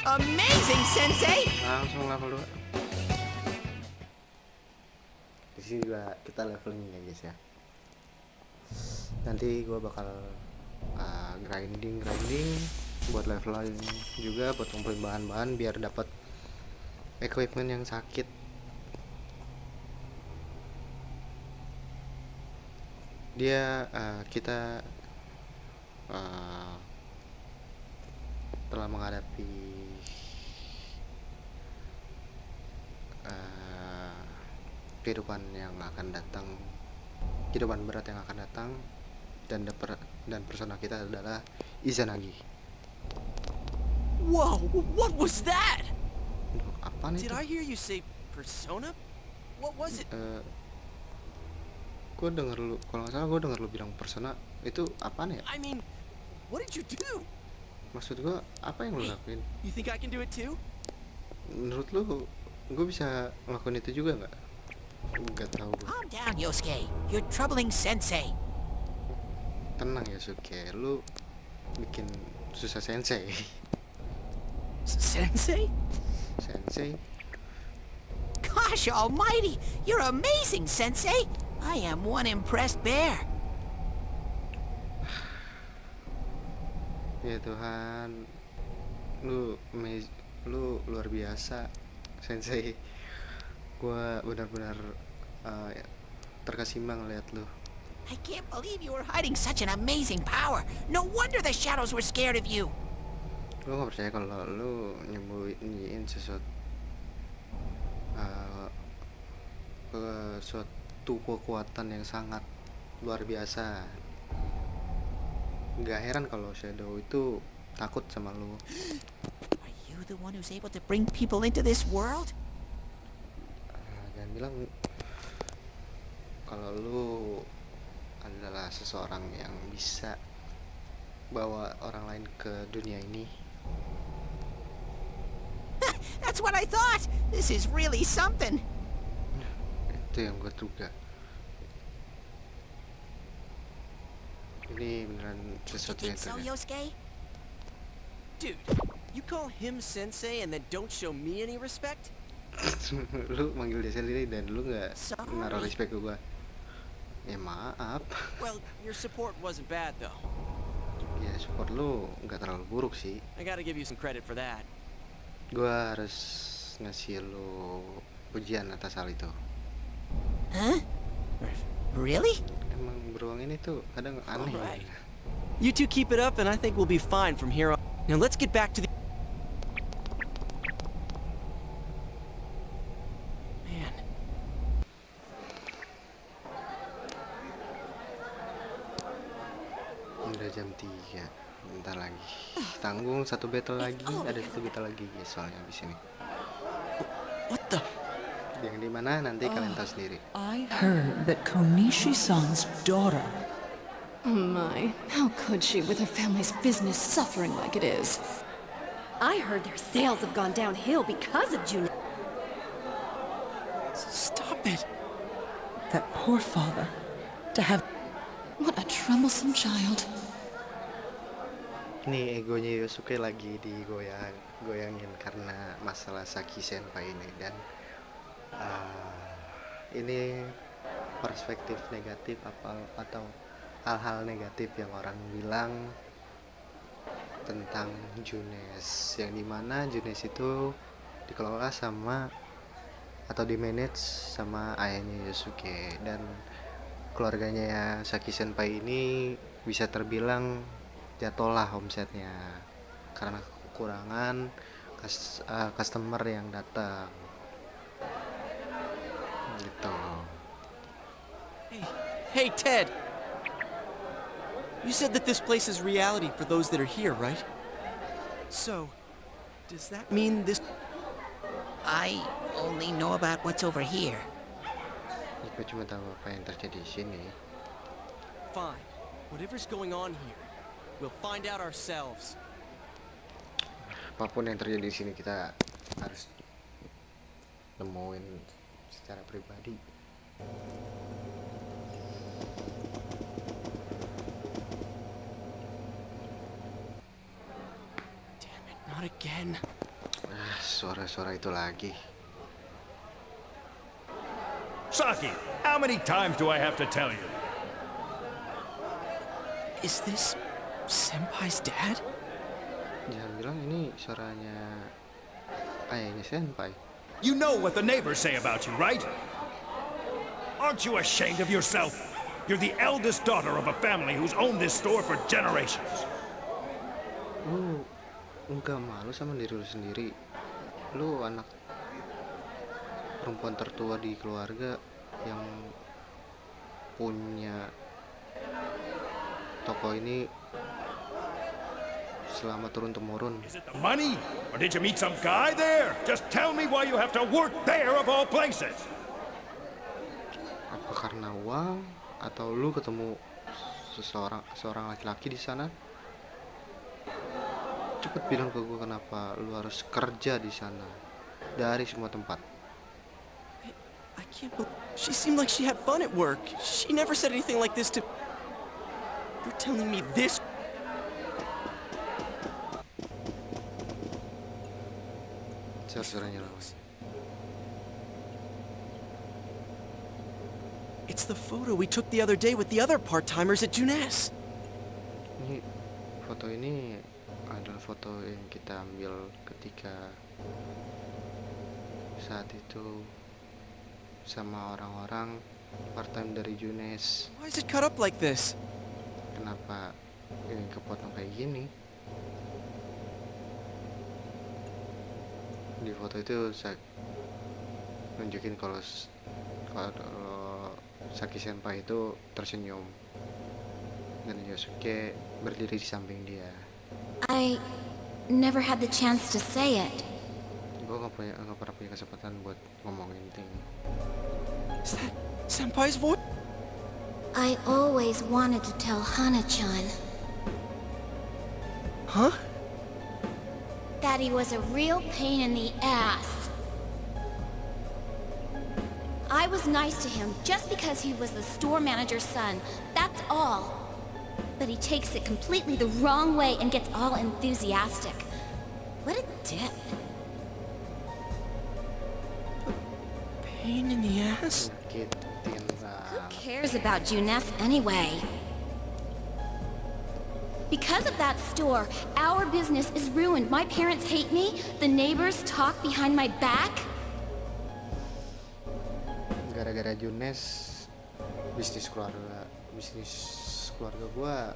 Amazing, Sensei! Langsung level 2. Di sini juga kita leveling ya guys ya. Nanti gua bakal grinding buat leveling juga, buat ngumpulin bahan-bahan biar dapat equipment yang sakit. Kita telah menghadapi kehidupan yang akan datang, kehidupan berat yang akan datang, dan persona kita adalah Izanagi. Whoa, what was that? Apa nih? Did I hear you say persona? What was it? Gue denger lu, kalau nggak salah gue denger lu bilang persona. Itu apaan ya? I mean, what did you do? Maksud gue apa yang lu lakuin? You think I can do it too? Menurut lu gue bisa ngelakuin itu juga nggak? Nggak tahu gue. Calm down, Yosuke. You're troubling Sensei. Tenang ya Suke, lu bikin susah Sensei. Sensei? Sensei? Gosh almighty! You're amazing, Sensei! I am one impressed bear. Ya Tuhan, lu luar biasa Sensei. Gua benar-benar terkesima ngeliat lu. I can't believe you were hiding such an amazing power. No wonder the shadows were scared of you. Gua gak percaya kalau lu nyembunyiin suatu kekuatan yang sangat luar biasa. Gak heran kalau Shadow itu takut sama lu. Are you the one who's able to bring people into this world? Jangan bilang kalau lu adalah seseorang yang bisa bawa orang lain ke dunia ini. That's what I thought! This is really something. Itu yang gue duga. Ini beneran You sesuatu think yang so, terjadi. Yosuke? Dude, you call him sensei and then don't show me any respect? Lu manggil dia sendiri dan lu nggak Sorry. naruh respect ke gue. Ya maaf. Well, your support wasn't bad though. Ya support lu nggak terlalu buruk sih. I gotta give you some credit for that. Gue harus ngasih lu pujian atas hal itu. Huh? Really? Emang beruang ini tuh kadang aneh. Alright. You two keep it up and I think we'll be fine from here on. Now let's get back to the... Man. Udah jam 3. Bentar lagi. Tanggung satu battle lagi. Ada satu battle lagi guys soalnya di sini. What the... Yang dimana nanti kalian tahu sendiri. I heard that Konishi-san's daughter. Oh my, how could she with her family's business suffering like it is? I heard their sales have gone downhill because of June. Stop it. That poor father. To have... What a troublesome child. Ini egonya Yosuke lagi digoyangin karena masalah Saki Senpai ini. Dan ini perspektif negatif atau hal-hal negatif yang orang bilang tentang Junes, yang dimana Junes itu dikelola sama atau di manage sama ayahnya Yosuke, dan keluarganya ya Saki Senpai ini bisa terbilang jatuhlah omsetnya karena kekurangan customer yang datang gitu. Hey, Ted. You said that this place is reality for those that are here, right? So, does that mean this... I only know about what's over here. Gue cuma tahu apa yang terjadi di sini. Fine. Whatever's going on here, we'll find out ourselves. Apapun yang terjadi di sini kita harus nemuin secara pribadi. again. Suara-suara itu lagi. Saki, how many times do I have to tell you? Is this Senpai's dad? Jangan bilang ini suaranya ayahnya Senpai. You know what the neighbors say about you, right? Aren't you ashamed of yourself? You're the eldest daughter of a family who's owned this store for generations. Lu nggak malu sama diri lu sendiri? Lu anak perempuan tertua di keluarga yang punya toko ini selama turun-temurun. Is it the money? Or did you meet some guy there? Just tell me why you have to work there of all places. Apa karena uang atau lu ketemu seorang laki-laki di sana? Cepet bilang ke gue kenapa lu harus kerja di sana dari semua tempat. I can't believe she seemed like she had fun at work. She never said anything like this to. You're telling me this? Suaranya lagi. It's the photo we took the other day with the other part-timers at Junes. Ini foto ini adalah foto yang kita ambil ketika saat itu sama orang-orang part-time dari Junes. Why is it cut up like this? Kenapa ini kepotong kayak gini? Di foto itu saya nunjukin kalau Saki Senpai itu tersenyum dan Yosuke berdiri di samping dia. I never had the chance to say it. Gue nggak pernah punya kesempatan buat ngomongin ini. Is that Senpai's voice? I always wanted to tell Hana-chan Huh? that he was a real pain in the ass. I was nice to him just because he was the store manager's son. That's all. But he takes it completely the wrong way and gets all enthusiastic. What a dip. Pain in the ass? Nyakitin lah. Who cares about Junes anyway? Because of that store, our business is ruined. My parents hate me. The neighbors talk behind my back. Gara-gara Junes, bisnis keluarga gua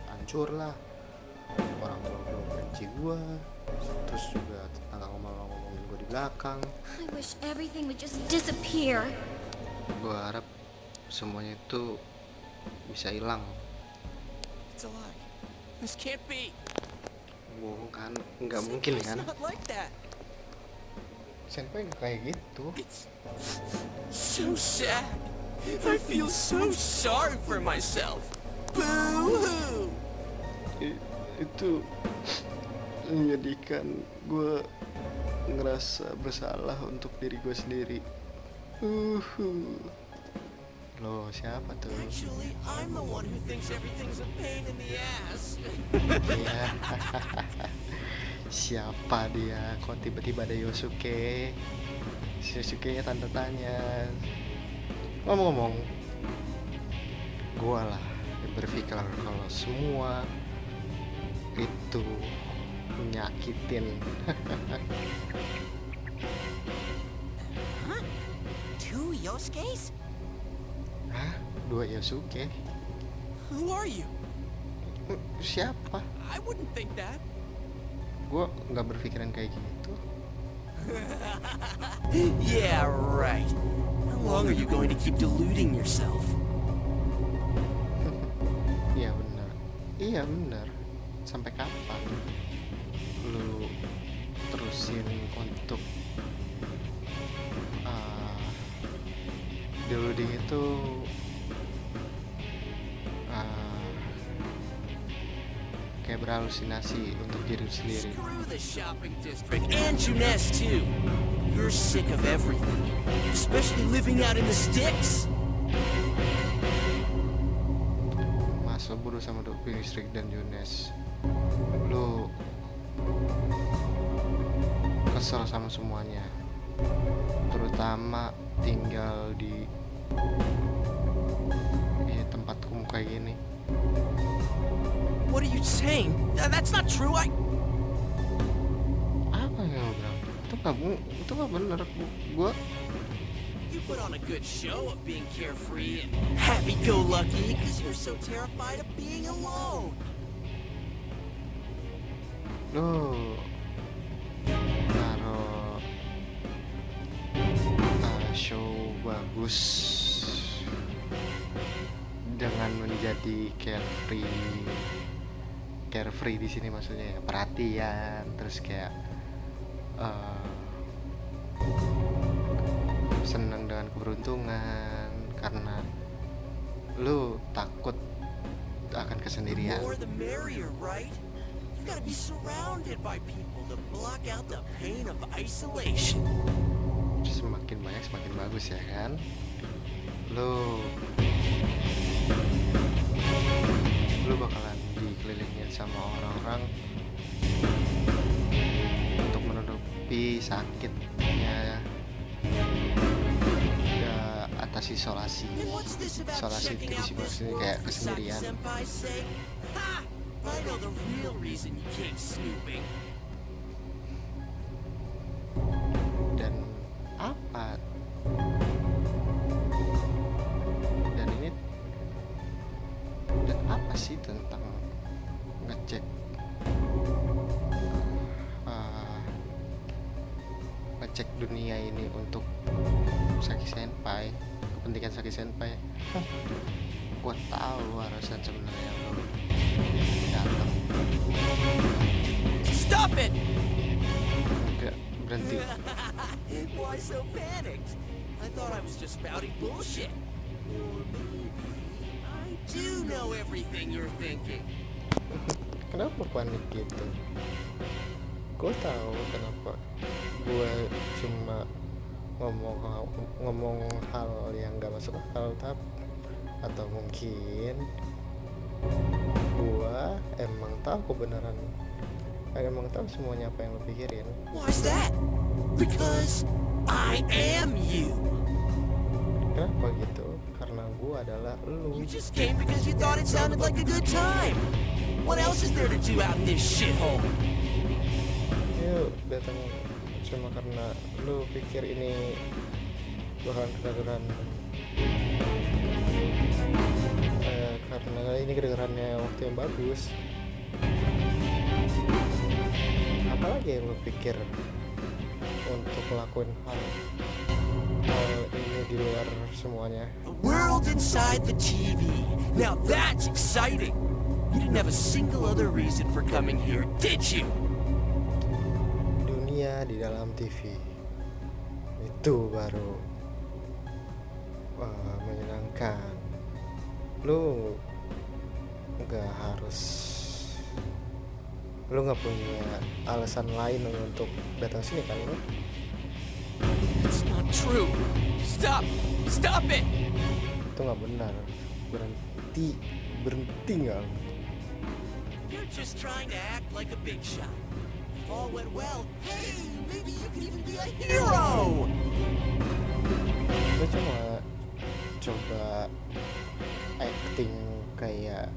hancur lah. Orang tua gua benci gua, terus juga tetangga ngomongin gua di belakang. I wish everything would just disappear. Gua harap semuanya itu bisa hilang. It's a lie. This can't be. Bohong kan? Nggak mungkin kan? It's not like that. Senpai nggak kayak gitu. It's so sad. I feel so sorry for myself. Boo-hoo! Itu menyedihkan. Gue ngerasa bersalah untuk diri gue sendiri. Loh, siapa tuh? Actually, I'm the one who thinks everything's a pain in the ass. Iya. Siapa dia? Kok tiba-tiba ada Yosuke? Yosuke-nya tanda tanya. Ngomong-ngomong, gua lah yang berpikir kalau semua itu menyakitin. Huh? Two Yosuke's? Hah? Dua Yosuke? Who are you? Siapa? I wouldn't think that. Gua nggak berpikiran kayak gitu. Yeah, right. How long are you going to keep deluding yourself? Iya benar. Iya benar. Sampai kapan lu terusin untuk deluding itu kayak berhalusinasi untuk diri sendiri. Screw the shopping district and Junes too. You're sick of everything, especially living out in the sticks. Masa bodoh sama Doping District dan Junes. Lu kesel sama semuanya, terutama tinggal di tempat kumuh kayak gini. What are you saying? That's not true. Apa yang lo bilang? Itu nggak bener. Gue You put on a good show of being carefree and happy-go-lucky because you're so terrified of being alone. lo taruh show bagus dengan menjadi carefree di sini, maksudnya perhatian, terus kayak senang dengan keberuntungan karena lu takut akan kesendirian. The more the merrier, right? You gotta be surrounded by people to block out the pain of isolation. Semakin banyak semakin bagus ya kan. Lu bakalan dikelilingin sama orang-orang untuk menutupi sakitnya ya, atas isolasi itu sih maksudnya kayak kesendirian. I know the real reason you came snooping. Dan apa? Dan apa sih tentang ngecek dunia ini untuk Saki Senpai, kepentingan Saki Senpai? Gua tahu alasan sebenarnya lo datang. Stop it! Enggak, berhenti. Why so panicked? I thought I was just spouting bullshit. Or maybe I do know everything you're thinking. Kenapa panik gitu? Gue tahu kenapa. Gue cuma ngomong hal yang gak masuk akal, atau mungkin gue emang tahu kebenaran, emang tahu semuanya apa yang lo pikirin. Why's that? Because I am you. Kenapa gitu? Karena gue adalah lu. You just came because you thought it sounded like a good time. What else is there to do out in this shithole? Yuk datang cuma karena lu pikir ini bakalan kedengeran, karena ini kedengerannya waktu yang bagus. Apalagi yang lu pikir untuk ngelakuin hal ini di luar semuanya? The world inside the TV. Now that's exciting. You didn't have a single other reason for coming here, did you? Dunia di dalam TV itu baru menyenangkan. Lu nggak punya alasan lain untuk datang sini kan lu? It's not true. Stop it. Itu nggak benar. Berhenti nggak? You're just trying to act like a big shot. If all went well, hey, maybe you could even be a hero. Gue cuma coba acting kayak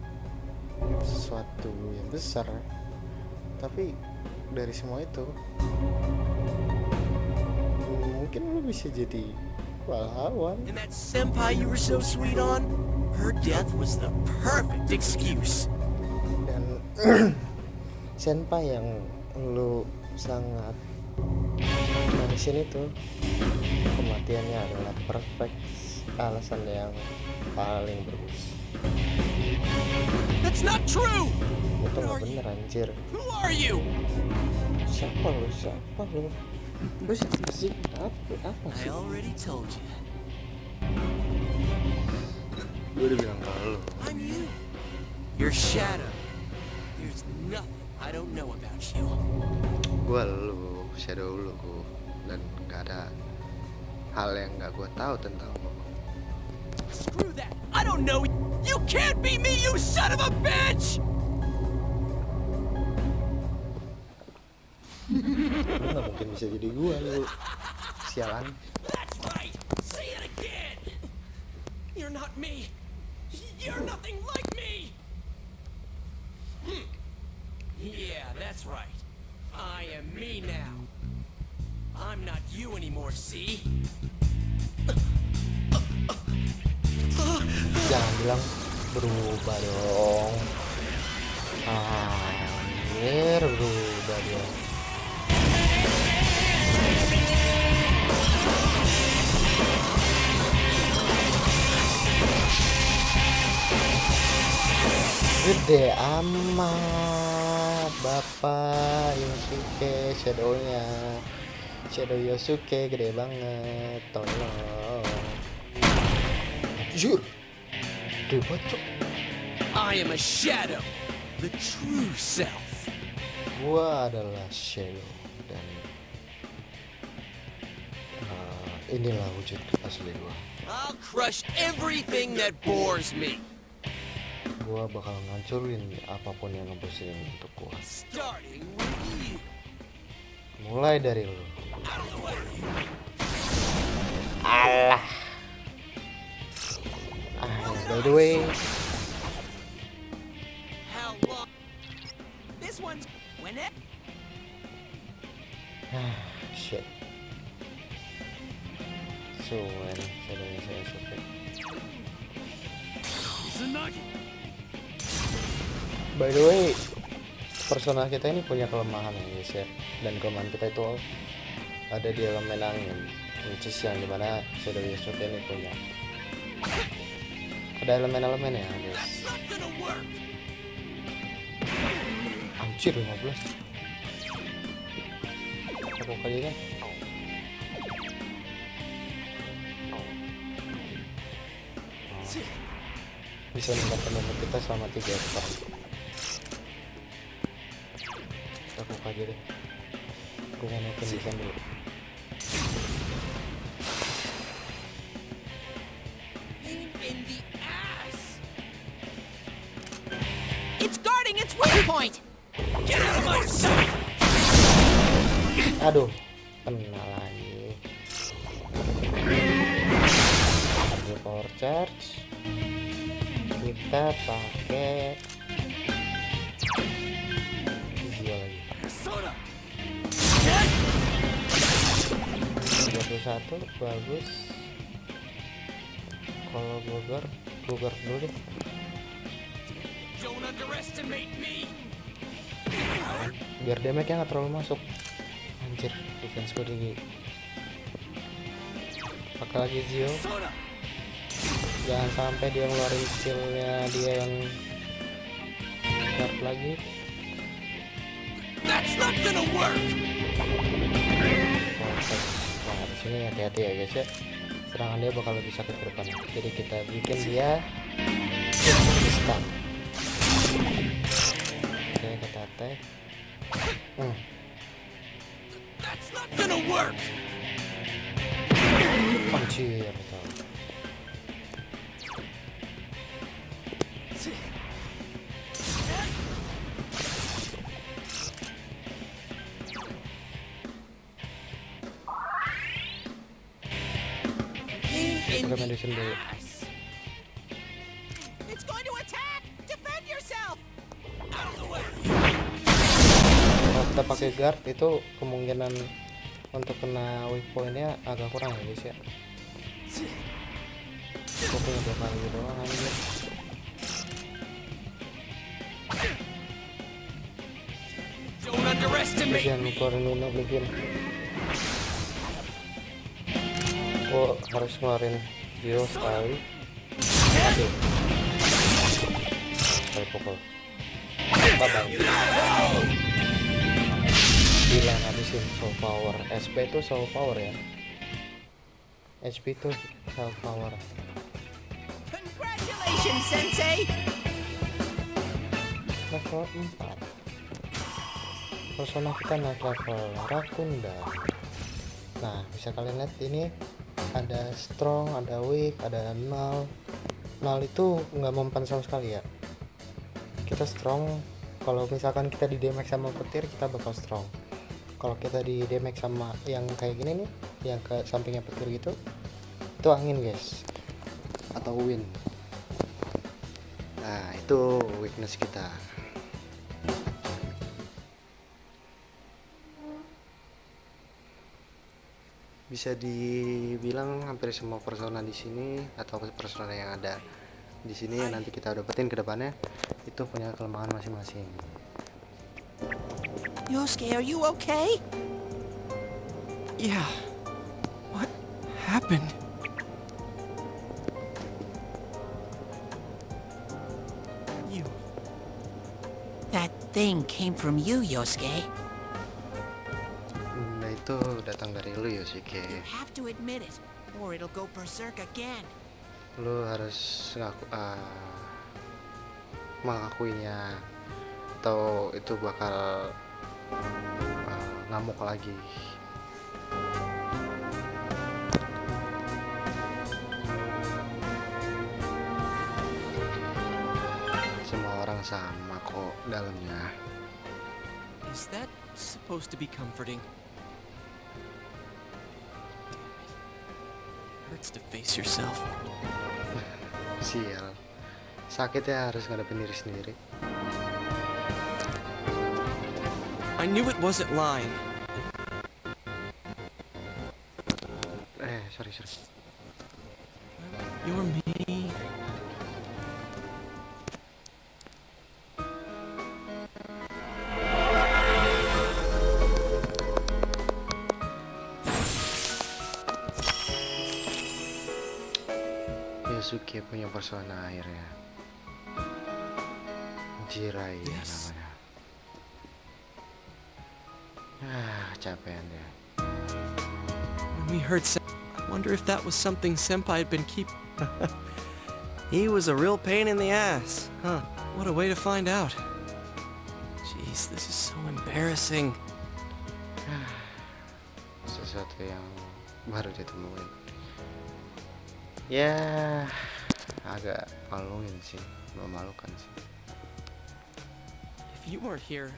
sesuatu yang besar, tapi dari semua itu mungkin lu bisa jadi pahlawan. And that senpai you were so sweet on, her death was the perfect excuse. Dan senpai yang lu sangat manisin itu, kematiannya adalah perfect alasan yang paling bagus. That's not true. Itu nggak bener anjir. Who are you? Siapa lu? Lu siapa sih? Apa I sih? already told you. Gue udah bilang ke lu. I'm you. Your shadow. There's nothing I don't know about you. Gue lu, shadow lu, dan gak ada hal yang gak gue tahu tentang lu. Screw that. I don't know. You can't be me, you son of a bitch! Lu nggak mungkin bisa jadi gua lu. Sialan. That's right. Say it again. You're not me. You're nothing like me. Yeah, that's right. I am me now. I'm not you anymore, see? Jangan bilang berubah dong. Anjir, berubah dia. Gede amat Bapak Yosuke, shadownya Shadow Yosuke gede banget, tolong. Jujur gede banget cok. I am a shadow, the true self. Gua adalah Shadow dan inilah wujud asli gua. I'll crush everything that bores me. Gua bakal ngancurin apapun yang ngebosenin untuk gua. Starting with you. Mulai dari lu. Alah. By the way, How long? This one's when it. shit. So when Shadownya saya suka. Tsunagi. By the way, personal kita ini punya kelemahan ya guys ya. Dan kelemahan kita itu ada di elemen angin, which is yang dimana Shadow Yosuke ini punya. Ada elemen-elemen ya guys. Anjir 15. Aku kali kan. Bisa meningkatkan umur kita selama 3 tahun. Aku aja deh. Aku mau naikin desain dulu. In the ass. It's guarding its weak point. Get out of my sight. Aduh, kena lagi. Ada power charge. Kita pakai Zio lagi. 21 bagus. Kalau Bogor dulu deh. Don't underestimate me. Biar damage-nya nggak terlalu masuk. Anjir, defense gue tinggi. Pakai lagi Zio. Jangan sampai dia ngeluarin skillnya dia yang guard lagi. That's not gonna work. Nah, di sini hati-hati ya guys ya. Serangan dia bakal lebih sakit ke depan. Jadi kita bikin dia stun. Oke, kita attack. That's not gonna work. Anjir, betul. Pakai medicine dulu. It's going to attack. Defend yourself. Out of the way. Kalau kita pakai guard itu kemungkinan untuk kena weak point-nya agak kurang ya guys ya. Gue punya 2 kali doang anjir. Don't underestimate Jangan me. keluarin Oblivion. Gue harus ngeluarin Zio sekali. Aduh. Sekali pukul. Bye-bye. Bilang habisin soul power. SP itu soul power ya. HP itu soul power. Congratulations, Sensei. Level 4. Persona kita naik level Rakunda. Nah, bisa kalian lihat ini ada strong, ada weak, ada null. Null itu nggak mempan sama sekali ya. Kita strong, kalau misalkan kita di damage sama petir kita bakal strong. Kalau kita di damage sama yang kayak gini nih, yang ke sampingnya petir gitu, itu angin guys, atau wind. Nah itu weakness kita. Bisa dibilang hampir semua persona di sini atau persona yang ada di sini yang nanti kita dapetin ke depannya itu punya kelemahan masing-masing. Yosuke, are you okay? Yeah. What happened? You. That thing came from you, Yosuke. Nah itu datang dari lu Yosuke. You have to admit it, or it'll go berserk again. Lu harus mengakuinya atau itu bakal ngamuk lagi. Semua orang sama kok dalamnya. Is that supposed to be comforting? Hurts to face yourself. Sial, sakitnya harus ngadepin diri sendiri. I knew it wasn't lying. Sorry. You're me. Yosuke punya persona akhirnya. Jirai ya namanya. Capean deh. When we heard I wonder if that was something Senpai had been keep. He was a real pain in the ass. Huh. What a way to find out. Jeez, this is so embarrassing. Sesuatu yang baru ditemuin. Ya, agak maluin sih, memalukan sih. If you weren't here,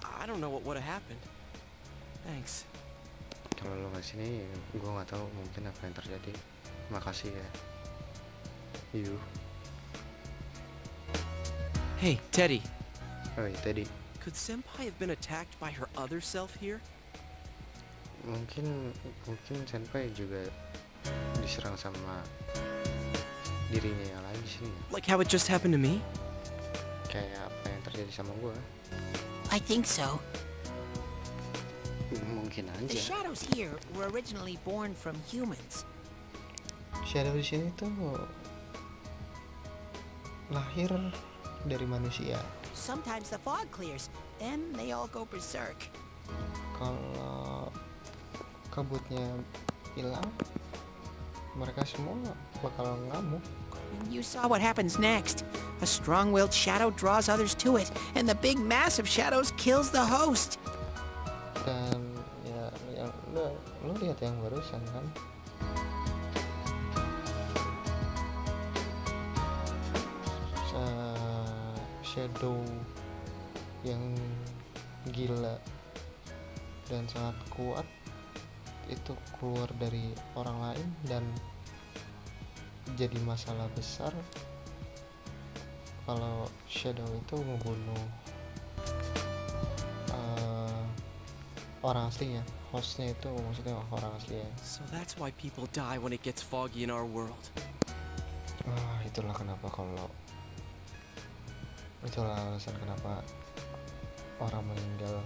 I don't know what would have happened. Thanks. Kalau lo nggak sini, gue nggak tahu mungkin apa yang terjadi. Makasih ya. You. Hey, Teddy. Oh, Teddy. Could Senpai have been attacked by her other self here? Mungkin Senpai juga diserang sama dirinya yang lain di sini. Like how it just happened to me? Kayak apa yang terjadi sama gue? I think so. Mungkin The aja. shadows here were originally born from humans. Shadow di sini tuh lahir dari manusia. Sometimes the fog clears, then they all go berserk. Kalau kabutnya hilang, mereka semua bakal ngamuk. And you saw what happens next. A strong-willed shadow draws others to it, and the big mass of shadows kills the host. Dan ya yang lo lihat yang barusan kan, shadow yang gila dan sangat kuat itu keluar dari orang lain dan jadi masalah besar kalau shadow itu membunuh orang aslinya, hostnya itu maksudnya orang asli ya. So that's why people die when it gets foggy in our world. Itulah alasan kenapa orang meninggal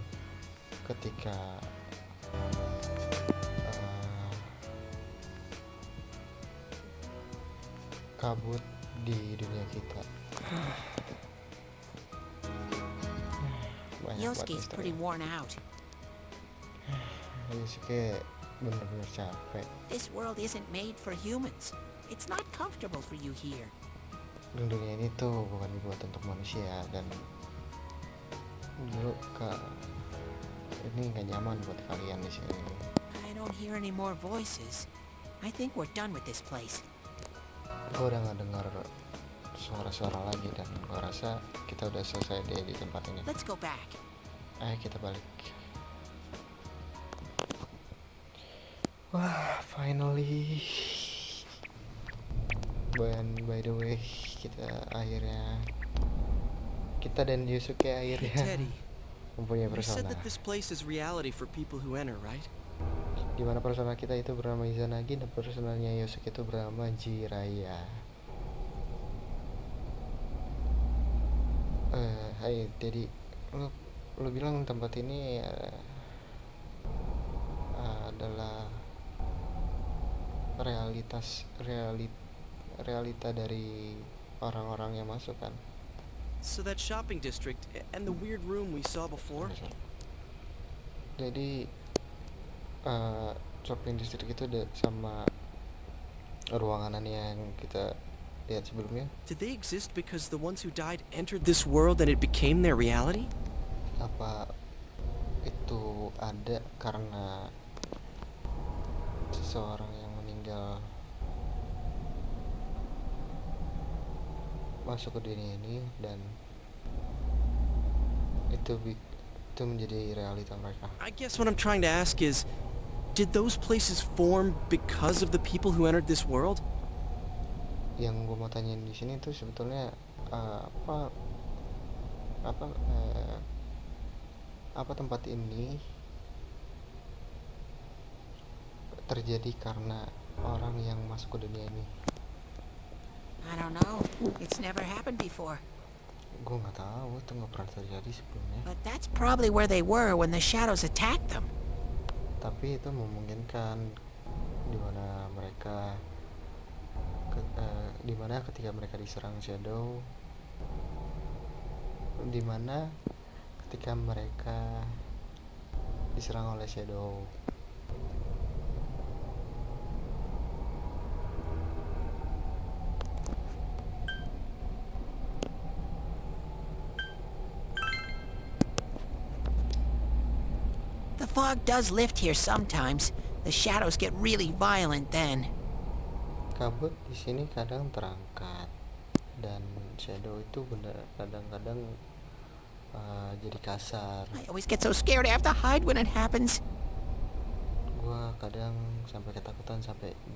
ketika kabut di dunia kita. Yosuke's pretty worn out. Yosuke bener-bener capek. This world isn't made for humans. It's not comfortable for you here. Dunia ini tuh bukan dibuat untuk manusia dan dulu ini nggak nyaman buat kalian di sini. I don't hear any more voices. I think we're done with this place. Gue udah nggak dengar suara-suara lagi dan gue rasa kita udah selesai di tempat ini. Let's go back. Ayo kita balik. Wah, finally. By the way, kita dan Yusuke Hey, akhirnya Teddy, mempunyai you said persona. that this place is reality for people who enter, right? Dimana persona kita itu bernama Izanagi dan personanya Yusuke itu bernama Jiraiya. Hai, jadi lu bilang tempat ini adalah realita dari orang-orang yang masuk kan. So that shopping district and the weird room we saw before? Jadi shopping district itu sama ruangan yang kita lihat sebelumnya. Did they exist because the ones who died entered this world and it became their reality? Apa itu ada karena seseorang yang meninggal masuk ke dunia ini dan itu menjadi realita mereka. I guess what I'm trying to ask is, did those places form because of the people who entered this world? Yang gue mau tanyain di sini tuh sebetulnya apa tempat ini terjadi karena orang yang masuk ke dunia ini? I don't know. It's never happened before. Gue nggak tahu, itu nggak pernah terjadi sebelumnya. But that's probably where they were when the shadows attacked them. Tapi itu memungkinkan dimana ketika mereka diserang shadow, dimana ketika mereka diserang oleh shadow. The fog does lift here sometimes. The shadows get really violent then. Kabut di sini kadang terangkat dan shadow itu kadang-kadang jadi kasar. I always get so scared I have to hide when it happens. Gua kadang sampai ketakutan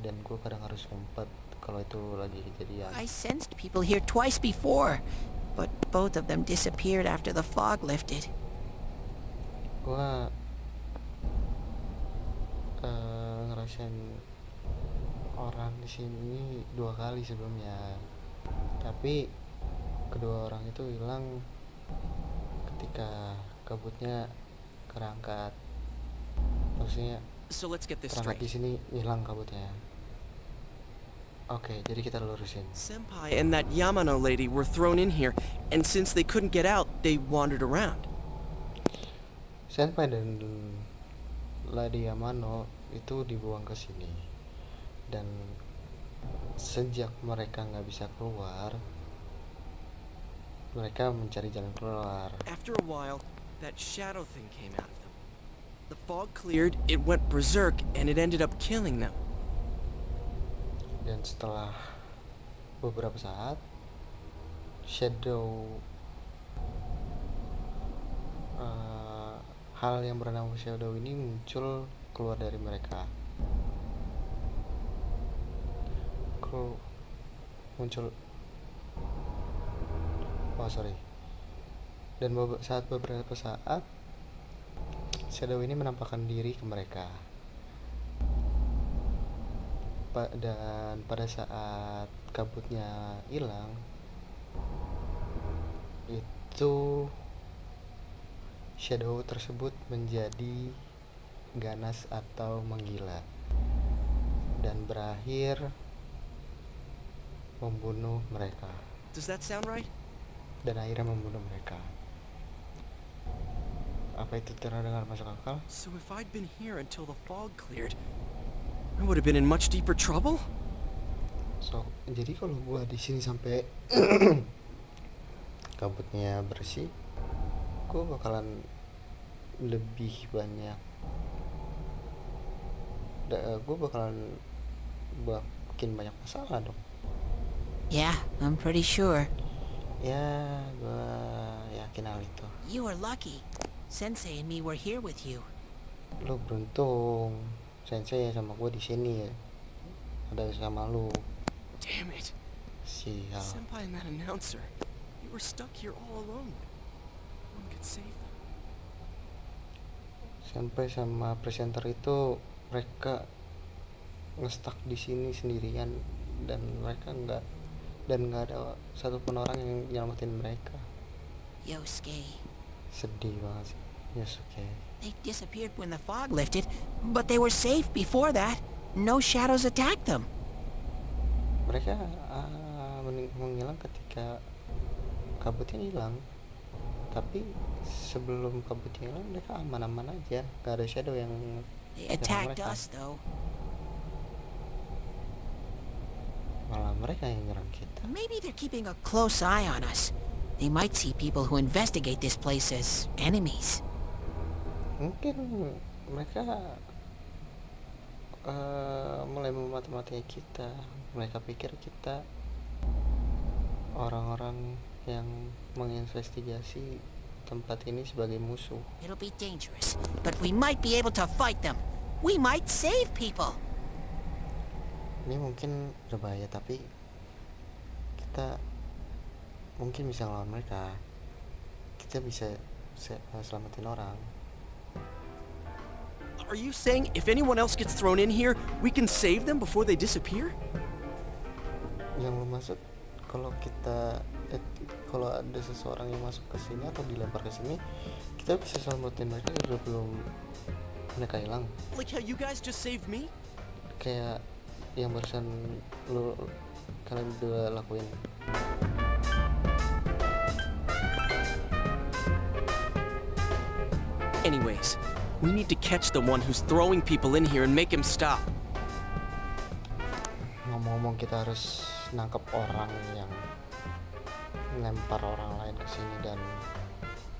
dan gua kadang harus ngumpet kalau itu lagi kejadian. I sensed people here twice before, but both of them disappeared after the fog lifted. Gua ngerasain orang di sini 2 kali sebelumnya, tapi kedua orang itu hilang ketika kabutnya kerangkat. Maksudnya So let's get this kerangkat di straight. sini hilang kabutnya. Oke, jadi kita lurusin. Senpai and that Yamano lady were thrown in here, and since they couldn't get out, they wandered around. Senpai dan Lady Yamano itu dibuang ke sini, dan sejak mereka nggak bisa keluar, mereka mencari jalan keluar. After a while, that shadow thing came out of them. The fog cleared, it went berserk, and it ended up killing them. Dan setelah beberapa saat, shadow hal yang bernama shadow ini muncul keluar dari mereka. Dan beberapa saat shadow ini menampakkan diri ke mereka. Dan pada saat kabutnya hilang, itu shadow tersebut menjadi ganas atau menggila dan berakhir membunuh mereka. Does that sound right? Dan akhirnya membunuh mereka. Apa itu terdengar masuk akal? So if I'd been here until the fog cleared, I would have been in much deeper trouble? Jadi kalau gua di sini sampai kabutnya bersih, gua bakalan lebih banyak. Gua bakalan bikin banyak masalah dong. Yeah, I'm pretty sure. Ya, gua yakin hal itu. You were lucky. Sensei and me were here with you. Lo beruntung. Sensei sama gue di sini ya, ada sama lu. Damn it. Sial. Senpai and that announcer. You were stuck here all alone. No one could save them. Sampai sama presenter itu mereka ngestak di sini sendirian, dan mereka nggak ada satupun orang yang nyelamatin mereka. Yosuke, Sedih banget sih Yosuke. they disappeared when the fog lifted, but they were safe before that. No shadows attacked them. Mereka menghilang ketika kabutnya hilang, tapi sebelum kabutnya hilang mereka aman-aman aja, gak ada shadow yang They nyerang attacked mereka. us, though. Malah mereka yang nyerang kita. Maybe they're keeping a close eye on us. They might see people who investigate this place as enemies. Mungkin mereka mulai memata-matai kita. Mereka pikir kita orang-orang yang menginvestigasi tempat ini sebagai musuh. It'll be dangerous, but we might be able to fight them. We might save people. Ini mungkin berbahaya, tapi kita mungkin bisa ngelawan mereka. Kita bisa selamatin orang. Are you saying if anyone else gets thrown in here, we can save them before they disappear? Yang lo maksud kalau kita kalau ada seseorang yang masuk ke sini atau dilempar ke sini, kita bisa selamatin mereka sebelum mereka hilang. Like how you guys just saved me? Kayak yang barusan kalian berdua lakuin. Anyways, we need to catch the one who's throwing people in here and make him stop. Ngomong-ngomong, kita harus nangkep orang yang lempar orang lain ke sini dan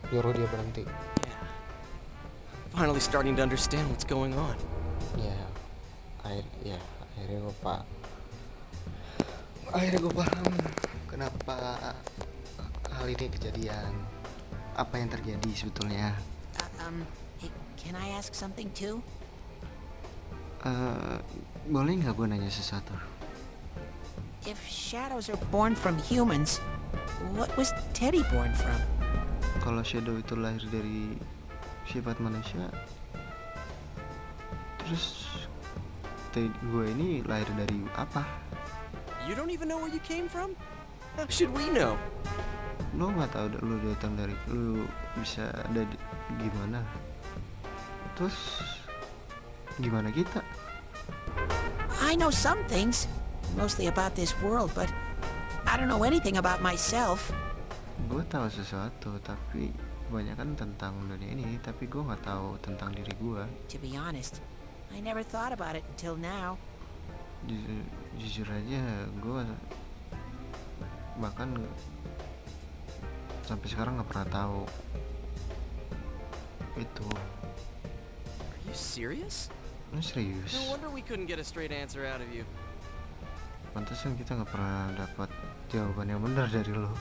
nyuruh dia berhenti. Yeah. Finally starting to understand what's going on. Akhirnya gue paham kenapa hal ini kejadian. Apa yang terjadi sebetulnya? Hey, can I ask something too? Boleh nggak gue nanya sesuatu? If shadows are born from humans, what was Teddy born from? Kalau shadow itu lahir dari sifat manusia, terus gue ini lahir dari apa? You don't even know where you came from? How should we know? Lo nggak tahu lu datang dari, lu bisa ada gimana? Terus gimana kita? I know some things, mostly about this world, but I don't know anything about myself. Gue tahu sesuatu, tapi kebanyakan tentang dunia ini, tapi gue nggak tahu tentang diri gue. To be honest, I never thought about it until now. Jujur aja, gue bahkan sampai sekarang nggak pernah tahu itu. Are you serious? Ini serius. No wonder we couldn't get a straight answer out of you. Pantesan kita nggak pernah dapat jawaban yang benar dari lo.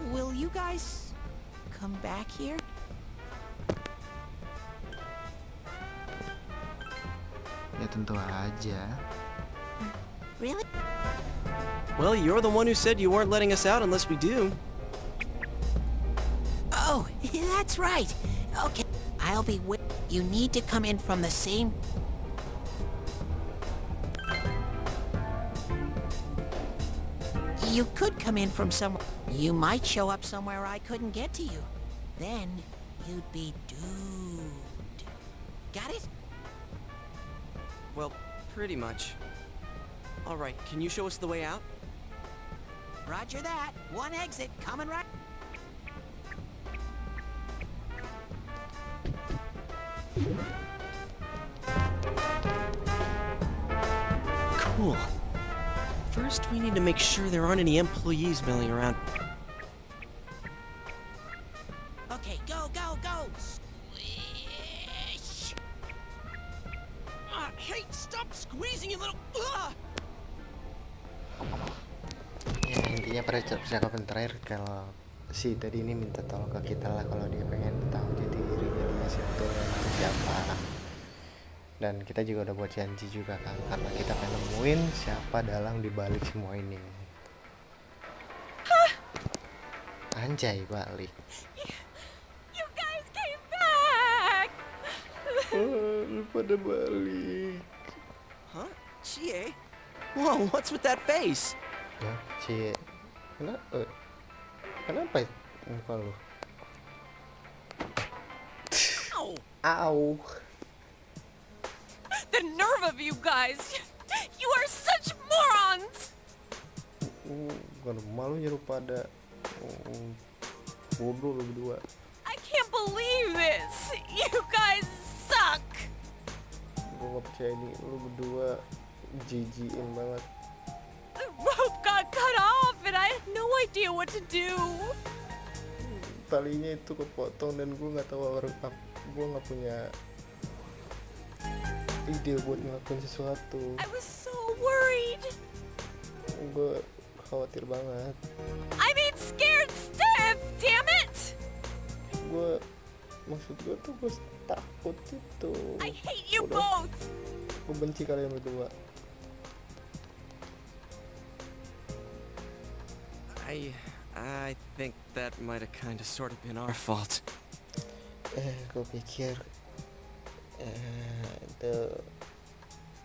Will you guys come back here? Ya tentu aja. Really? Well, you're the one who said you weren't letting us out unless we do. Oh, that's right. Okay, I'll be with you. Need to come in from the same... You could come in from somewhere. You might show up somewhere I couldn't get to you. Then you'd be doomed. Got it? Well, pretty much. All right, can you show us the way out? Roger that. One exit coming right... Cool. First, we need to make sure there aren't any employees milling around. Okay, go, go, go! Swish! Hey, stop squeezing, you little... Ya intinya percakapan terakhir, kalau si tadi ini minta tolong ke kita lah kalau dia pengen tahu jati dirinya dia sebetulnya manusia siapa. Dan kita juga udah buat janji juga kan, karena kita pengen nemuin siapa dalang dibalik semua ini. Anjay, balik. You guys came back! Lu pada balik. Huh? Chie? Whoa, what's with that face? Ya, Cie. Kenapa muka lu? Ow! Au. The nerve of you guys! You are such morons! Bukan malu nyuruh pada bodoh lu berdua. I can't believe this! You guys suck! Gue gak percaya ini, lu berdua jijiin banget. The rope got cut off and I had no idea what to do. Talinya itu kepotong dan gue nggak tahu gue nggak punya ide buat ngelakuin sesuatu. I was so worried. Gue khawatir banget. I mean scared stiff, damn it! Maksud gue tuh gue takut itu. I hate you both! Gue benci kalian berdua. I think that might have kind of sort of been our fault. Gue pikir itu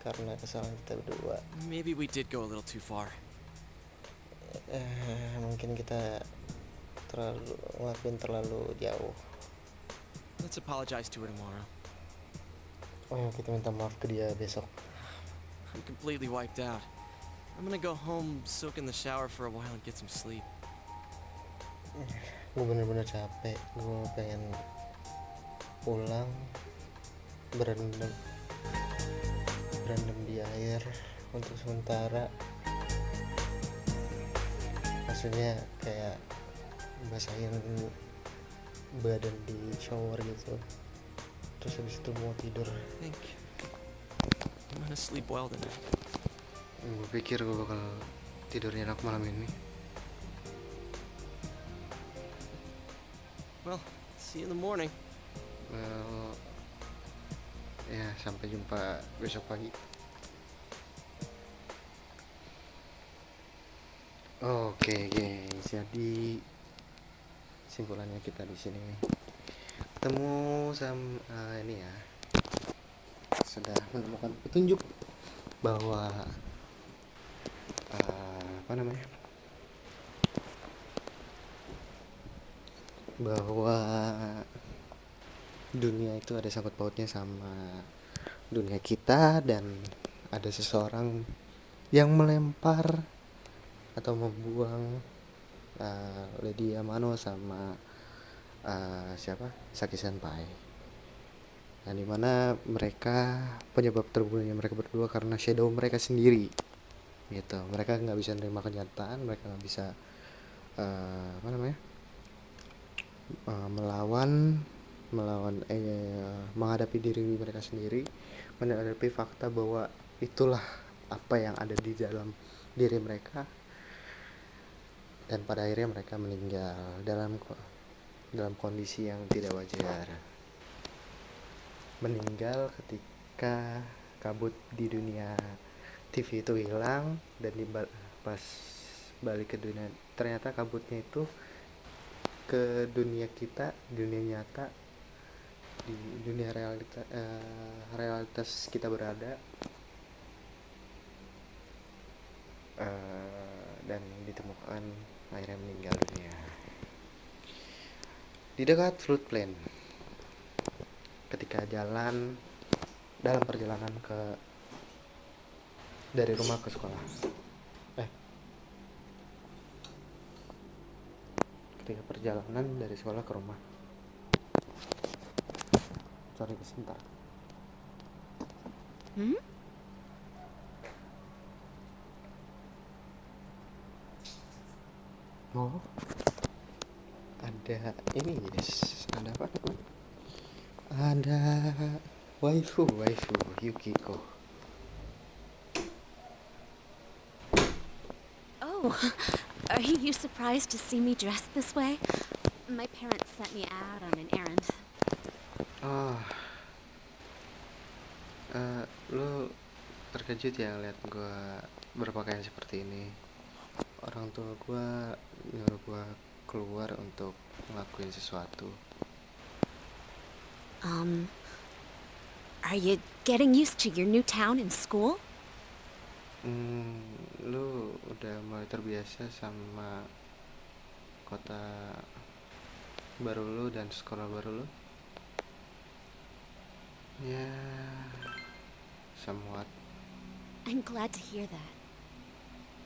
karena kesalahan kita berdua. Maybe we did go a little too far. Mungkin kita ngelakuin terlalu jauh. Let's apologize to her tomorrow. Kita minta maaf ke dia besok. I'm completely wiped out. I'm gonna go home, soak in the shower for a while and get some sleep. Gue bener-bener capek. Gue pengen pulang, berendam di air untuk sementara. Maksudnya kayak basahin badan di shower gitu. Terus habis itu mau tidur. I think I'm gonna sleep well tonight. Gue pikir gue bakal tidur enak malam ini. Well, see you in the morning. Well, ya sampai jumpa besok pagi. Oke guys, jadi simpulannya kita di sini ketemu sama ini ya, sudah menemukan petunjuk bahwa bahwa dunia itu ada sangkut pautnya sama dunia kita, dan ada seseorang yang melempar atau membuang Lady Amano sama Saki Senpai, dan dimana mereka penyebab terbunuhnya mereka berdua karena shadow mereka sendiri gitu. Mereka nggak bisa menerima kenyataan, mereka nggak bisa menghadapi diri mereka sendiri, menghadapi fakta bahwa itulah apa yang ada di dalam diri mereka, dan pada akhirnya mereka meninggal dalam kondisi yang tidak wajar. Meninggal ketika kabut di dunia TV itu hilang, dan pas balik ke dunia, ternyata kabutnya itu ke dunia kita, dunia nyata, di dunia realitas kita berada, dan ditemukan akhirnya meninggal dunia di dekat Flood Plain ketika jalan dalam perjalanan dari rumah ke sekolah. Ketika perjalanan dari sekolah ke rumah. Sorry, sebentar. Oh, ada ini guys. Ada apa? Ada waifu Yukiko. Oh, are you surprised to see me dressed this way? My parents sent me out on an errand. Lu terkejut ya lihat gua berpakaian seperti ini. Orang tua gua nyuruh gua keluar untuk ngelakuin sesuatu. Are you getting used to your new town and school? Lu udah mulai terbiasa sama kota baru lu dan sekolah baru lu? Ya, somewhat. I'm glad to hear that.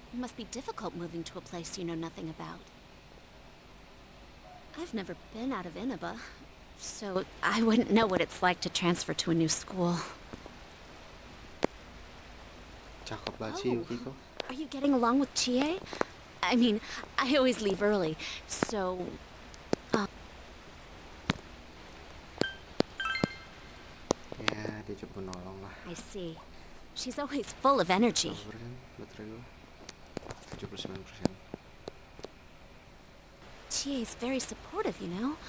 It must be difficult moving to a place you know nothing about. I've never been out of Inaba, so I wouldn't know what it's like to transfer to a new school. Cakep banget sih Yukiko. Are you getting along with Chie? I mean, I always leave early, so... Ya, dia coba nolong lah. I see. She's always full of energy. Berapa persen baterai gua? 79%. Chie's very supportive, you know?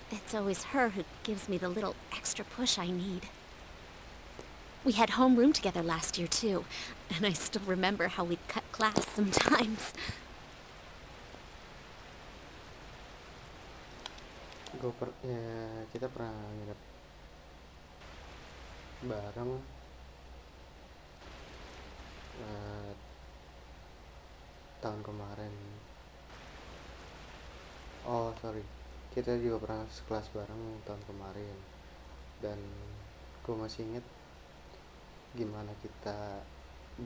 It's always her who gives me the little extra push I need. We had homeroom together last year, too, and I still remember how we'd cut class sometimes. Kita pernah nginep bareng tahun kemarin. Oh sorry, kita juga pernah sekelas bareng tahun kemarin, dan gue masih inget gimana kita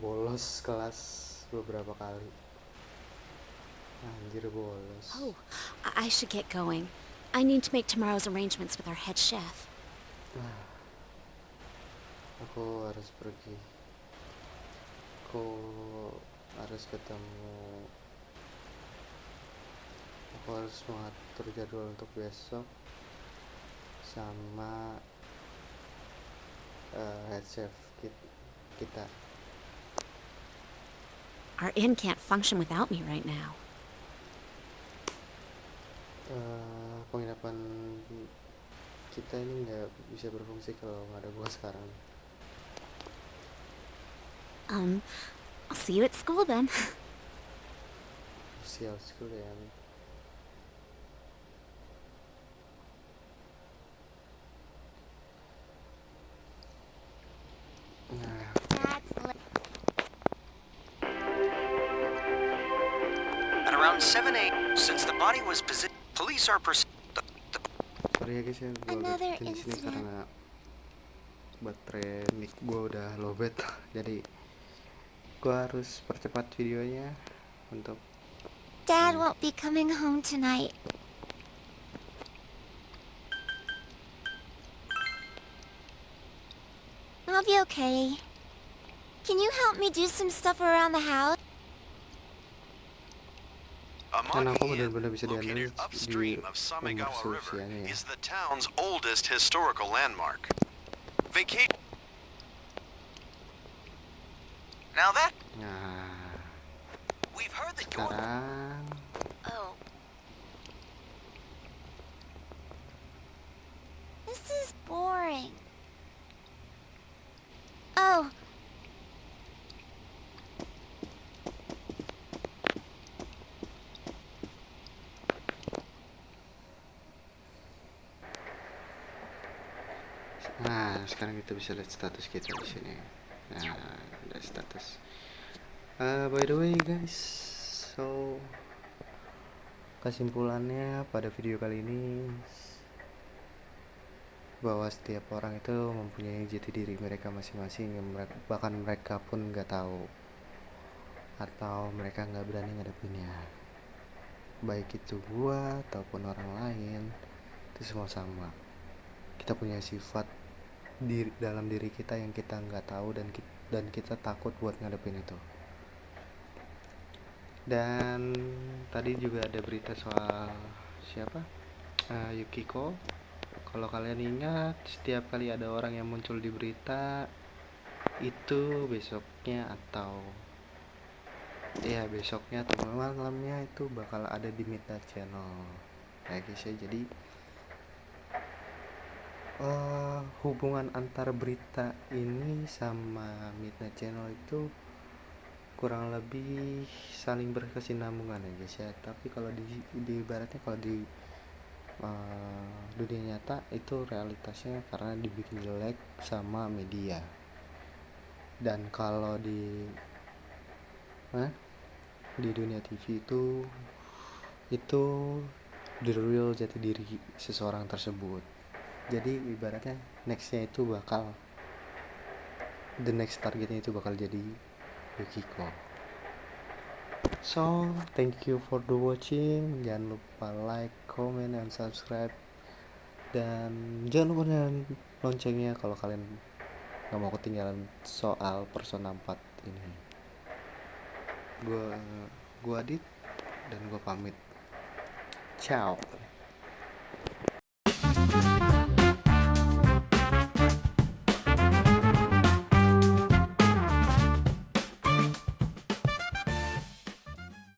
bolos kelas beberapa kali. Anjir, bolos. Oh, I should get going. I need to make tomorrow's arrangements with our head chef. Aku harus pergi. Aku harus ketemu. Aku harus mengatur jadwal untuk besok sama head chef kita. Our inn can't function without me right now. Penginapan kita ini nggak bisa berfungsi kalau nggak ada gua sekarang. I'll see you at school then. See you at school ya. At around 7 a.m., since the body was positioned, police are Sorry ya guys ya, gue lanjutin di sini karena baterai mic gue udah lowbat, jadi gue harus percepat videonya untuk. Dad won't be coming home tonight. I'll be okay. Can you help me do some stuff around the house? Karena aku benar-benar bisa diandalkan di upstream of Samegawa umur River seusianya ya. is the town's oldest historical landmark. Vacation. Now that Nah, we've heard that you're sekarang Oh. This is boring. Oh. Nah, sekarang kita bisa lihat status kita di sini. Nah, ada status. By the way guys, so kesimpulannya pada video kali ini bahwa setiap orang itu mempunyai jati diri mereka masing-masing yang bahkan mereka pun nggak tahu atau mereka nggak berani ngadepinnya. Baik itu gua ataupun orang lain, itu semua sama. Kita punya sifat dalam diri kita yang kita nggak tahu dan kita takut buat ngadepin itu. Dan tadi juga ada berita soal siapa? Yukiko. Kalau kalian ingat, setiap kali ada orang yang muncul di berita itu besoknya atau malamnya itu bakal ada di Midnight Channel. Ya guys ya, jadi hubungan antara berita ini sama Midnight Channel itu kurang lebih saling berkesinambungan ya guys ya. Tapi kalau di ibaratnya kalau di dunia nyata itu realitasnya karena dibikin jelek sama media. Dan kalau di dunia TV itu the real jati diri seseorang tersebut. Jadi ibaratnya nextnya itu bakal the next targetnya itu bakal jadi Yukiko. So thank you for the watching. Jangan lupa like, comment, and subscribe. Dan jangan lupa nyalain loncengnya kalau kalian gak mau ketinggalan soal Persona 4 ini. Gua Adit dan gua pamit. Ciao.